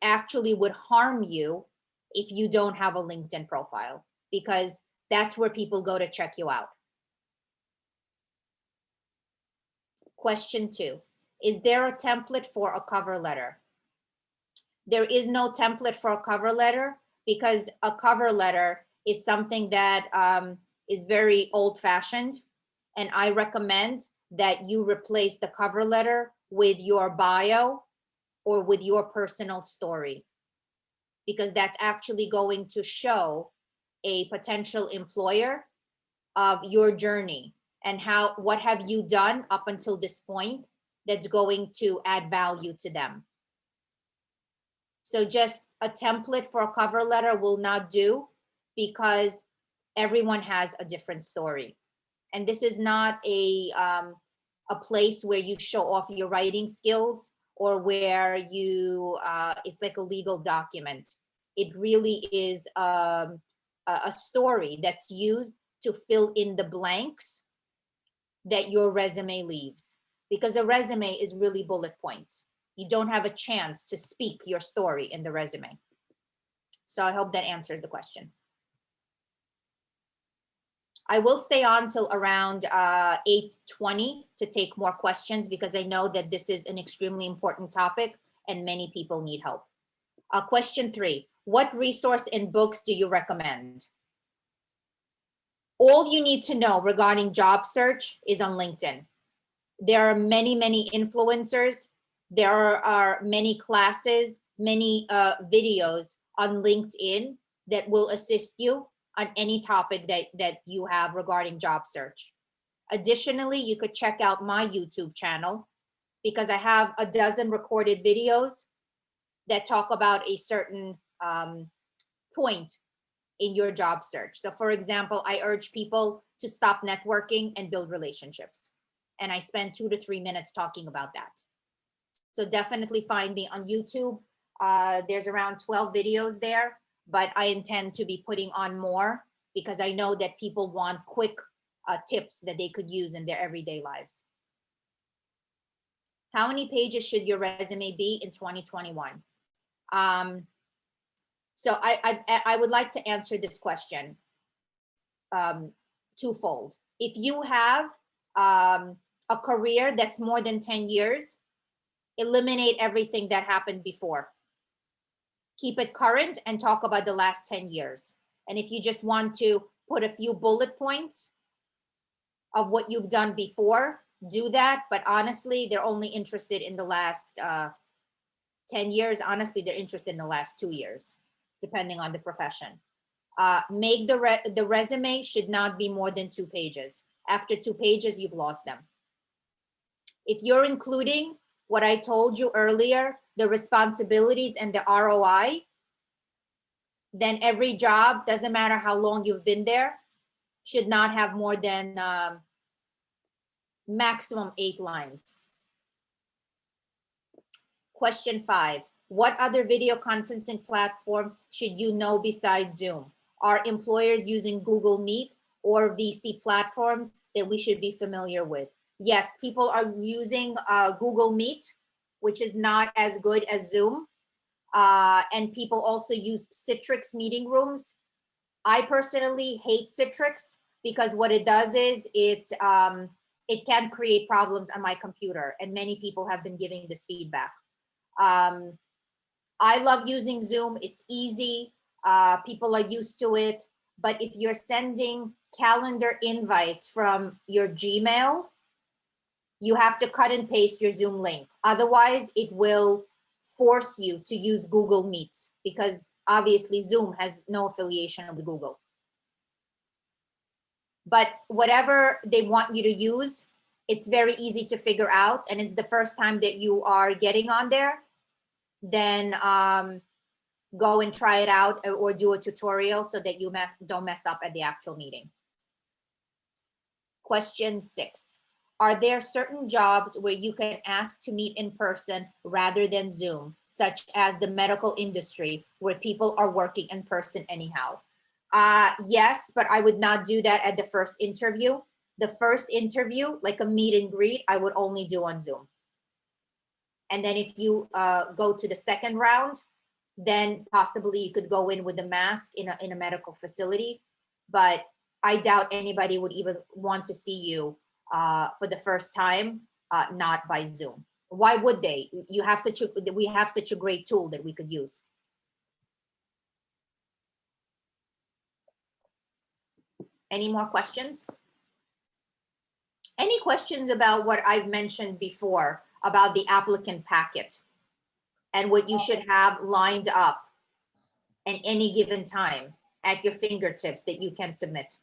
B: actually would harm you if you don't have a LinkedIn profile, because that's where people go to check you out. Question 2, is there a template for a cover letter? There is no template for a cover letter, because a cover letter is something that is very old-fashioned, and I recommend that you replace the cover letter with your bio or with your personal story, because that's actually going to show a potential employer of your journey and what have you done up until this point that's going to add value to them. So just a template for a cover letter will not do, because everyone has a different story. And this is not a place where you show off your writing skills, or where you it's like a legal document. It really is a story that's used to fill in the blanks that your resume leaves, because a resume is really bullet points. You don't have a chance to speak your story in the resume. So I hope that answers the question. I will stay on till around 8:20 to take more questions, because I know that this is an extremely important topic and many people need help. Question 3, what resource and books do you recommend? All you need to know regarding job search is on LinkedIn. There are many, many influencers. There are many classes, many videos on LinkedIn that will assist you on any topic that you have regarding job search. Additionally, you could check out my YouTube channel, because I have a dozen recorded videos that talk about a certain point in your job search. So for example, I urge people to stop networking and build relationships. And I spend 2 to 3 minutes talking about that. So definitely find me on YouTube. There's around 12 videos there, but I intend to be putting on more, because I know that people want quick tips that they could use in their everyday lives. How many pages should your resume be in 2021? So I would like to answer this question twofold. If you have a career that's more than 10 years, eliminate everything that happened before. Keep it current and talk about the last 10 years. And if you just want to put a few bullet points of what you've done before, do that. But honestly, they're only interested in the last 10 years. Honestly, they're interested in the last 2 years, depending on the profession. Make the resume should not be more than 2 pages. After 2 pages, you've lost them. If you're including what I told you earlier, the responsibilities and the ROI, then every job, doesn't matter how long you've been there, should not have more than maximum 8 lines. Question 5, what other video conferencing platforms should you know besides Zoom? Are employers using Google Meet or VC platforms that we should be familiar with? Yes, people are using Google Meet, which is not as good as Zoom. And people also use Citrix meeting rooms. I personally hate Citrix because what it does is it can create problems on my computer, and many people have been giving this feedback. I love using Zoom. It's easy. People are used to it. But if you're sending calendar invites from your Gmail, you have to cut and paste your Zoom link. Otherwise, it will force you to use Google Meets, because obviously Zoom has no affiliation with Google. But whatever they want you to use, it's very easy to figure out, and it's the first time that you are getting on there, then go and try it out or do a tutorial so that you don't mess up at the actual meeting. Question 6. Are there certain jobs where you can ask to meet in person rather than Zoom, such as the medical industry where people are working in person anyhow? Yes, but I would not do that at the first interview. The first interview, like a meet and greet, I would only do on Zoom. And then if you go to the second round, then possibly you could go in with a mask in a medical facility. But I doubt anybody would even want to see you for the first time, not by Zoom. Why would they? We have such a great tool that we could use. Any more questions? Any questions about what I've mentioned before about the applicant packet and what you should have lined up at any given time at your fingertips that you can submit?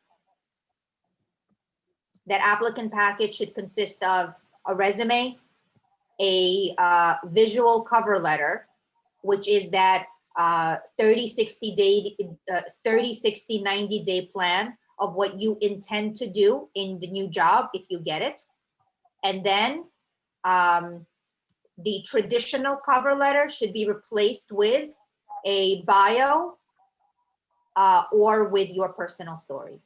B: That applicant package should consist of a resume, a visual cover letter, which is that 30, 60, 90 day plan of what you intend to do in the new job if you get it. And then the traditional cover letter should be replaced with a bio or with your personal story.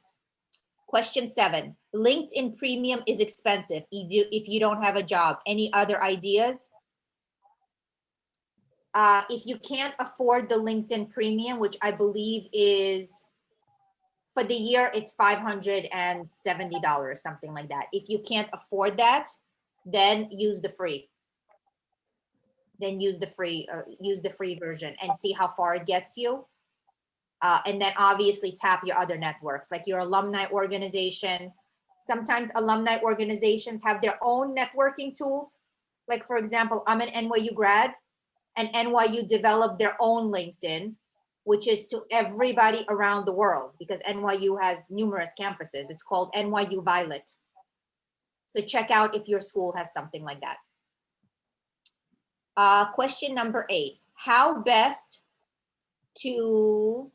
B: Question 7, LinkedIn Premium is expensive if you don't have a job. Any other ideas? If you can't afford the LinkedIn Premium, which I believe is for the year, it's $570, something like that. If you can't afford that, then use the free. Then use the free version and see how far it gets you. And then obviously tap your other networks, like your alumni organization. Sometimes alumni organizations have their own networking tools. Like, for example, I'm an NYU grad, and NYU developed their own LinkedIn, which is to everybody around the world, because NYU has numerous campuses. It's called NYU Violet. So check out if your school has something like that. Question number 8, how best to,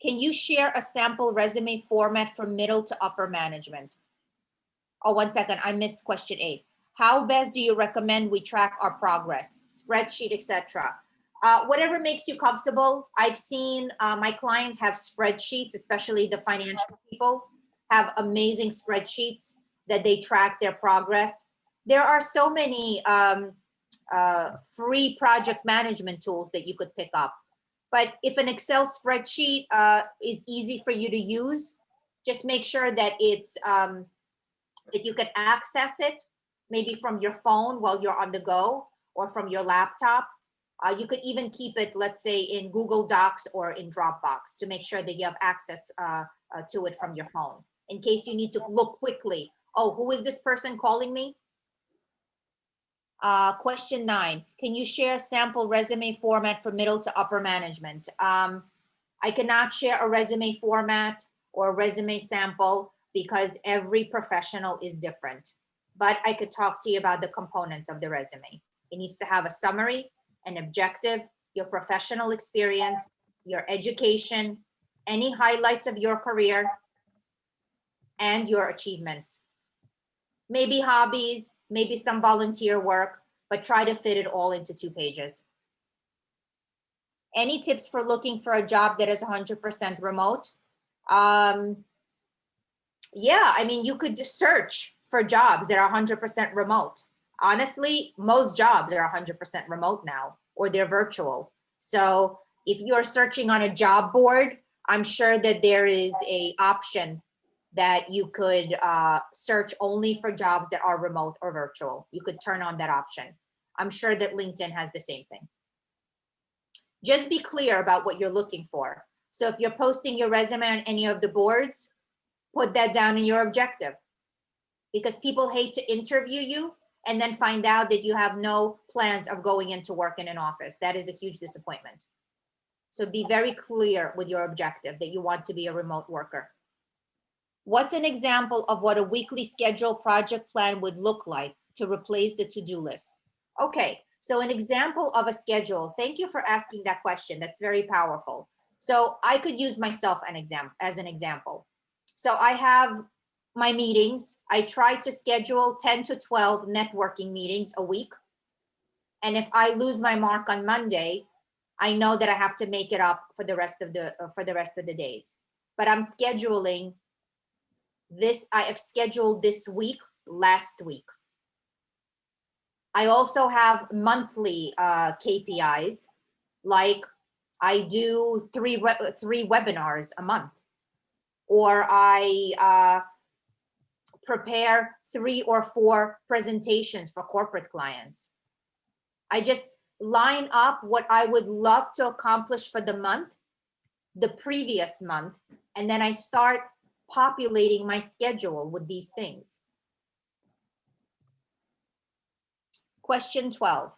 B: can you share a sample resume format for middle to upper management? Oh, 1 second, I missed question 8. How best do you recommend we track our progress, spreadsheet, etc.? Whatever makes you comfortable. I've seen my clients have spreadsheets, especially the financial people have amazing spreadsheets that they track their progress. There are so many free project management tools that you could pick up. But if an Excel spreadsheet is easy for you to use, just make sure that it's that you can access it, maybe from your phone while you're on the go or from your laptop. You could even keep it, let's say, in Google Docs or in Dropbox to make sure that you have access to it from your phone in case you need to look quickly. Oh, who is this person calling me? Question 9, can you share sample resume format for middle to upper management? I cannot share a resume format or a resume sample because every professional is different. But I could talk to you about the components of the resume. It needs to have a summary, an objective, your professional experience, your education, any highlights of your career, and your achievements. Maybe hobbies, maybe some volunteer work, but try to fit it all into 2 pages. Any tips for looking for a job that is 100% remote? Yeah, I mean, you could just search for jobs that are 100% remote. Honestly, most jobs are 100% remote now, or they're virtual. So if you're searching on a job board, I'm sure that there is a option that you could search only for jobs that are remote or virtual. You could turn on that option. I'm sure that LinkedIn has the same thing. Just be clear about what you're looking for. So if you're posting your resume on any of the boards, put that down in your objective, because people hate to interview you and then find out that you have no plans of going into work in an office. That is a huge disappointment. So be very clear with your objective that you want to be a remote worker. What's an example of what a weekly schedule project plan would look like to replace the to-do list? Okay, so an example of a schedule. Thank you for asking that question. That's very powerful. So I could use myself as an example. So I have my meetings. I try to schedule 10 to 12 networking meetings a week. And if I lose my mark on Monday, I know that I have to make it up for the rest of the days. But I'm scheduling this. I have scheduled this week, last week. I also have monthly KPIs, like I do three webinars a month, or I prepare 3 or 4 presentations for corporate clients. I just line up what I would love to accomplish for the month, the previous month, and then I start populating my schedule with these things. Question 12.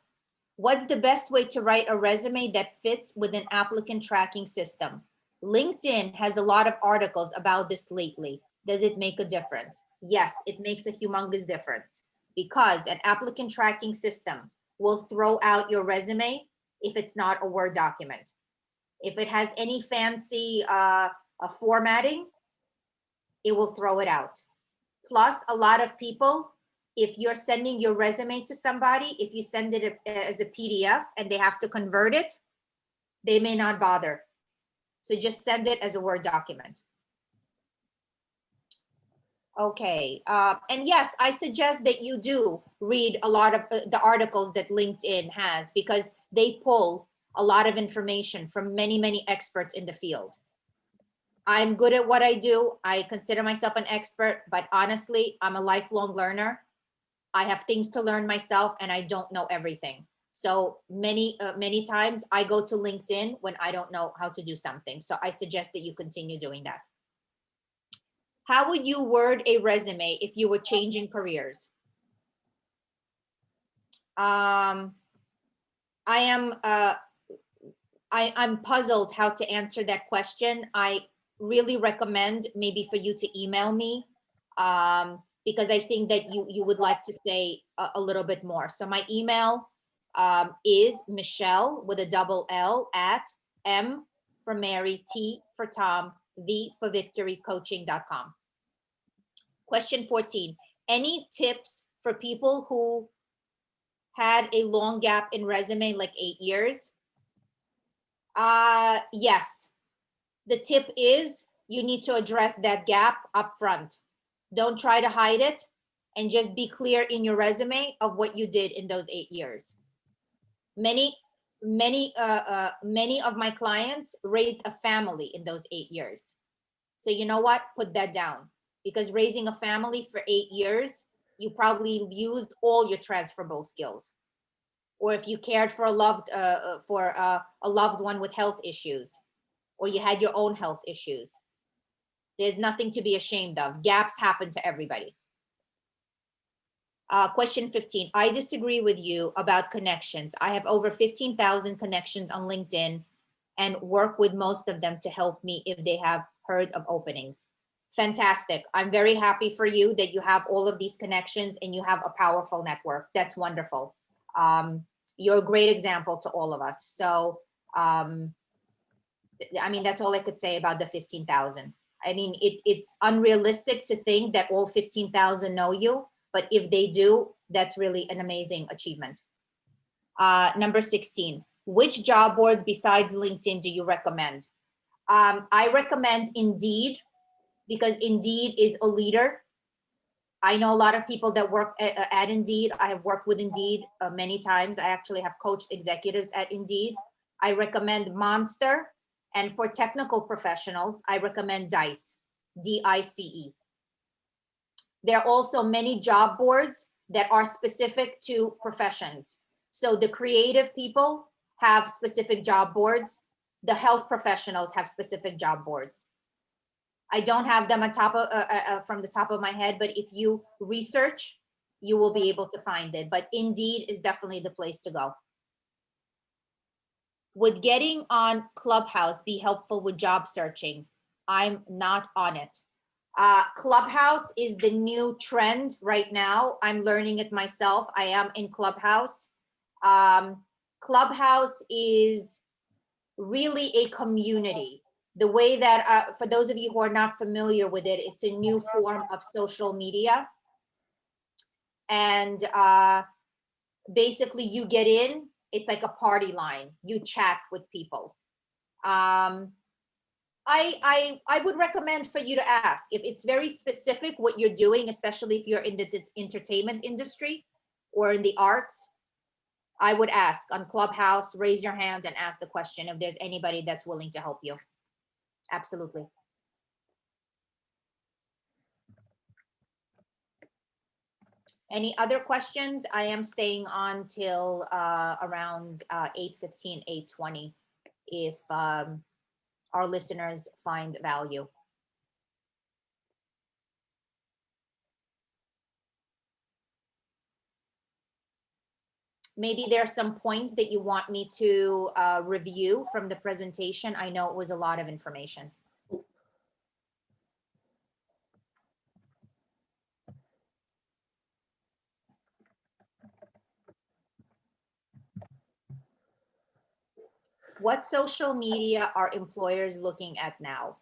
B: What's the best way to write a resume that fits with an applicant tracking system? LinkedIn has a lot of articles about this lately. Does it make a difference? Yes, it makes a humongous difference, because an applicant tracking system will throw out your resume if it's not a Word document. If it has any fancy formatting, it will throw it out. Plus, a lot of people, if you're sending your resume to somebody, if you send it as a PDF and they have to convert it, they may not bother. So just send it as a Word document. Okay, and yes, I suggest that you do read a lot of the articles that LinkedIn has, because they pull a lot of information from many, many experts in the field. I'm good at what I do. I consider myself an expert, but honestly, I'm a lifelong learner. I have things to learn myself, and I don't know everything. So many times I go to LinkedIn when I don't know how to do something. So I suggest that you continue doing that. How would you word a resume if you were changing careers? I'm puzzled how to answer that question. I really recommend maybe for you to email me, because I think that you would like to say a little bit more. So my email is Michelle with a double L at M for Mary, T for Tom, V for Victory, coaching.com. Question 14. Any tips for people who had a long gap in resume, like 8 years? Yes. The tip is you need to address that gap up front. Don't try to hide it, and just be clear in your resume of what you did in those 8 years. Many of my clients raised a family in those 8 years. So you know what? Put that down, because raising a family for 8 years, you probably used all your transferable skills. Or if you cared for a loved one with health issues, or you had your own health issues, there's nothing to be ashamed of. Gaps happen to everybody. Question 15. I disagree with you about connections. I have over 15,000 connections on LinkedIn and work with most of them to help me if they have heard of openings. Fantastic. I'm very happy for you that you have all of these connections and you have a powerful network. That's wonderful. You're a great example to all of us. So I mean, that's all I could say about the 15,000. I mean, it's unrealistic to think that all 15,000 know you, but if they do, that's really an amazing achievement. Number 16, which job boards besides LinkedIn do you recommend? I recommend Indeed, because Indeed is a leader. I know a lot of people that work at Indeed. I have worked with Indeed many times. I actually have coached executives at Indeed. I recommend Monster. And for technical professionals, I recommend DICE, DICE. There are also many job boards that are specific to professions. So the creative people have specific job boards. The health professionals have specific job boards. I don't have them on top of from the top of my head, but if you research, you will be able to find it. But Indeed is definitely the place to go. Would getting on Clubhouse be helpful with job searching? I'm not on it. Clubhouse is the new trend right now. I'm learning it myself. I am in Clubhouse. Clubhouse is really a community. The way that, for those of you who are not familiar with it, it's a new form of social media. And basically you get in, it's like a party line. You chat with people. I would recommend for you to ask if it's very specific what you're doing, especially if you're in the entertainment industry or in the arts. I would ask on Clubhouse, raise your hand and ask the question if there's anybody that's willing to help you. Absolutely. Any other questions? I am staying on till around 8:15, 8:20 if our listeners find value. Maybe there are some points that you want me to review from the presentation. I know it was a lot of information. What social media are employers looking at now?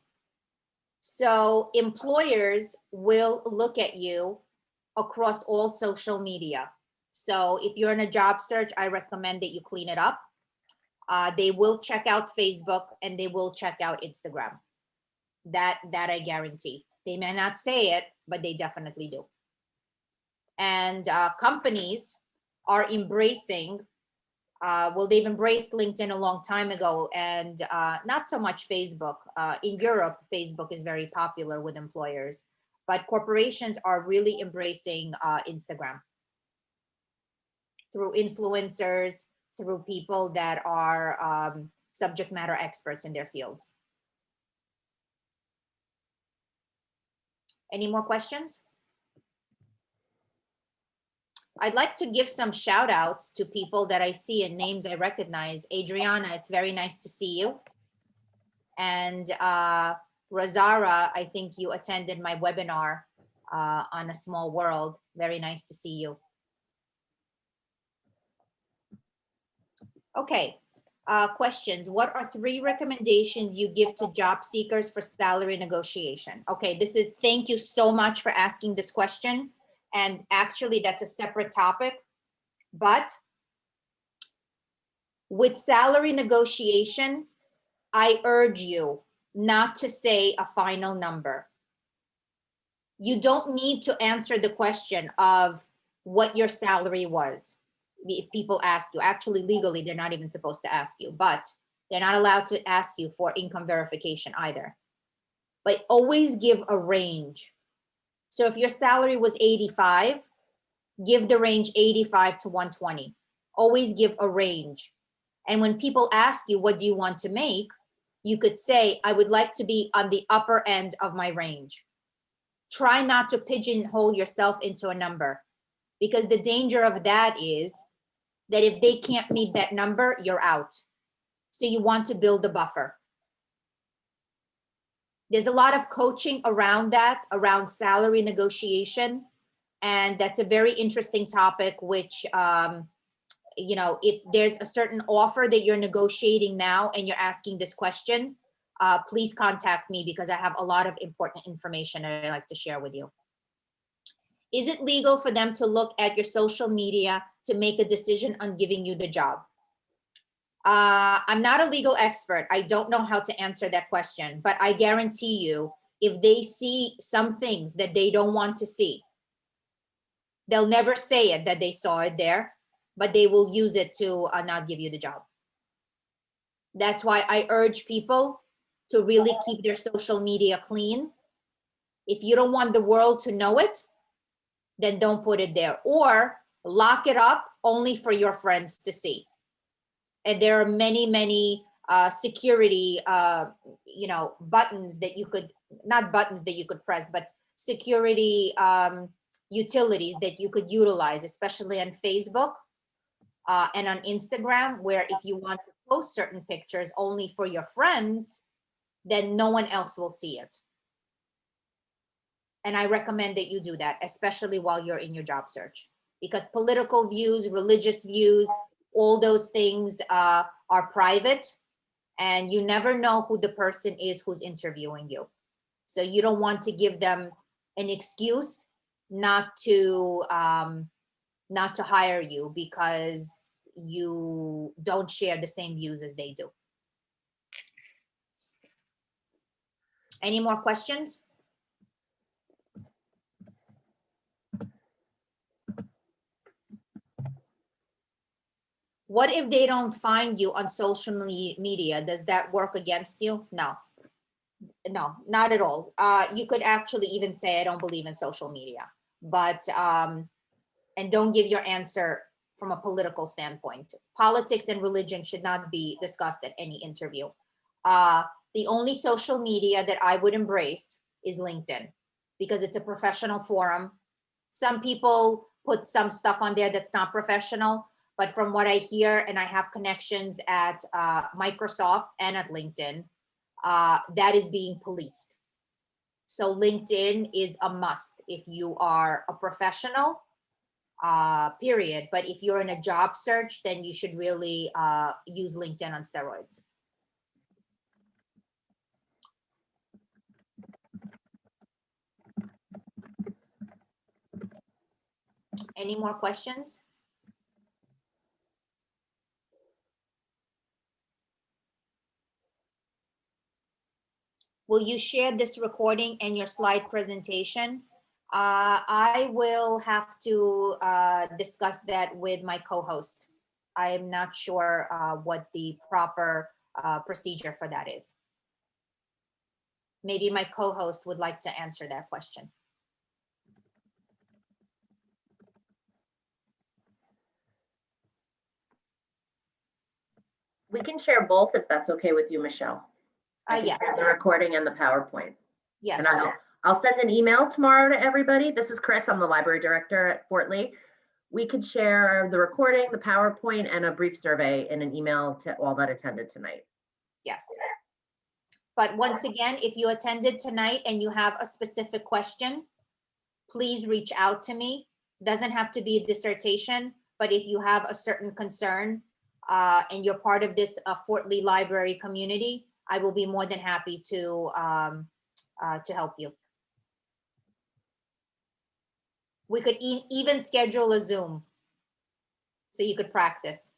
B: So employers will look at you across all social media. So if you're in a job search, I recommend that you clean it up. They will check out Facebook and they will check out Instagram. That I guarantee. They may not say it, but they definitely do. And companies are embracing, well, they've embraced LinkedIn a long time ago, and not so much Facebook. In Europe, Facebook is very popular with employers, but corporations are really embracing Instagram through influencers, through people that are subject matter experts in their fields. Any more questions? I'd like to give some shout outs to people that I see and names I recognize. Adriana, it's very nice to see you. And Razara, I think you attended my webinar on A Small World. Very nice to see you. Okay, questions. What are 3 recommendations you give to job seekers for salary negotiation? Okay, this is, thank you so much for asking this question. And actually that's a separate topic, but with salary negotiation, I urge you not to say a final number. You don't need to answer the question of what your salary was. If people ask you, actually legally, they're not even supposed to ask you, but they're not allowed to ask you for income verification either. But always give a range. So if your salary was 85, give the range 85 to 120. Always give a range. And when people ask you, what do you want to make? You could say, I would like to be on the upper end of my range. Try not to pigeonhole yourself into a number, because the danger of that is that if they can't meet that number, you're out. So you want to build a buffer. There's a lot of coaching around that, around salary negotiation. And that's a very interesting topic, which, you know, if there's a certain offer that you're negotiating now and you're asking this question, please contact me because I have a lot of important information that I'd like to share with you. Is it legal for them to look at your social media to make a decision on giving you the job? I'm not a legal expert. I don't know how to answer that question, but I guarantee you, if they see some things that they don't want to see, they'll never say it that they saw it there, but they will use it to not give you the job. That's why I urge people to really keep their social media clean. If you don't want the world to know it, then don't put it there, or lock it up only for your friends to see. And there are many security buttons that you could, not buttons that you could press, but security utilities that you could utilize, especially on Facebook and on Instagram, where if you want to post certain pictures only for your friends, then no one else will see it. And I recommend that you do that, especially while you're in your job search, because political views, religious views, all those things are private, and you never know who the person is who's interviewing you. So you don't want to give them an excuse not to hire you because you don't share the same views as they do. Any more questions? What if they don't find you on social media? Does that work against you? No, not at all. You could actually even say, I don't believe in social media, but, and don't give your answer from a political standpoint. Politics and religion should not be discussed at any interview. The only social media that I would embrace is LinkedIn, because it's a professional forum. Some people put some stuff on there that's not professional, but from what I hear, and I have connections at Microsoft and at LinkedIn, that is being policed. So LinkedIn is a must if you are a professional, period. But if you're in a job search, then you should really use LinkedIn on steroids. Any more questions? Will you share this recording and your slide presentation? I will have to discuss that with my co-host. I am not sure what the proper procedure for that is. Maybe my co-host would like to answer that question.
A: We can share both if that's okay with you, Michelle. I can
B: Yes.
A: share the recording and the PowerPoint.
B: Yes.
A: And I'll send an email tomorrow to everybody. This is Chris. I'm the library director at Fort Lee. We could share the recording, the PowerPoint, and a brief survey in an email to all that attended tonight.
B: Yes. But once again, if you attended tonight and you have a specific question, please reach out to me. Doesn't have to be a dissertation, but if you have a certain concern and you're part of this Fort Lee Library community, I will be more than happy to help you. We could even schedule a Zoom so you could practice.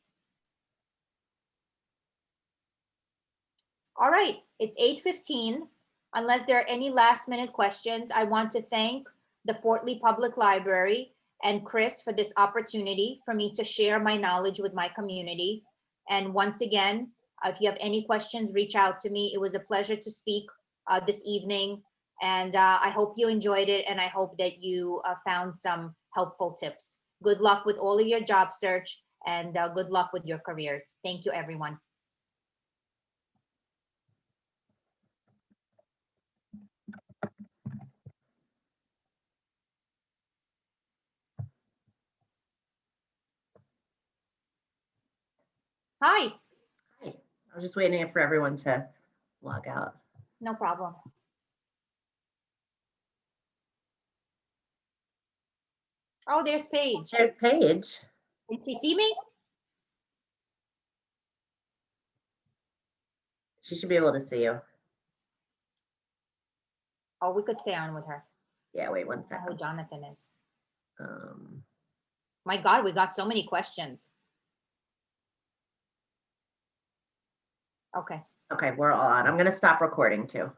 B: All right, it's 8:15. Unless there are any last minute questions, I want to thank the Fort Lee Public Library and Chris for this opportunity for me to share my knowledge with my community. And once again, if you have any questions, reach out to me. It was a pleasure to speak this evening. And I hope you enjoyed it, and I hope that you found some helpful tips. Good luck with all of your job search, and good luck with your careers. Thank you, everyone. Hi.
A: Hi. I was just waiting for everyone to log out.
B: No problem. Oh, there's Paige.
A: There's Paige.
B: Can she see me?
A: She should be able to see you.
B: Oh, we could stay on with her.
A: Yeah, wait one
B: Who
A: second.
B: Jonathan is.
A: Um,
B: My God, we got so many questions. Okay.
A: okay, we're all on. I'm gonna stop recording too.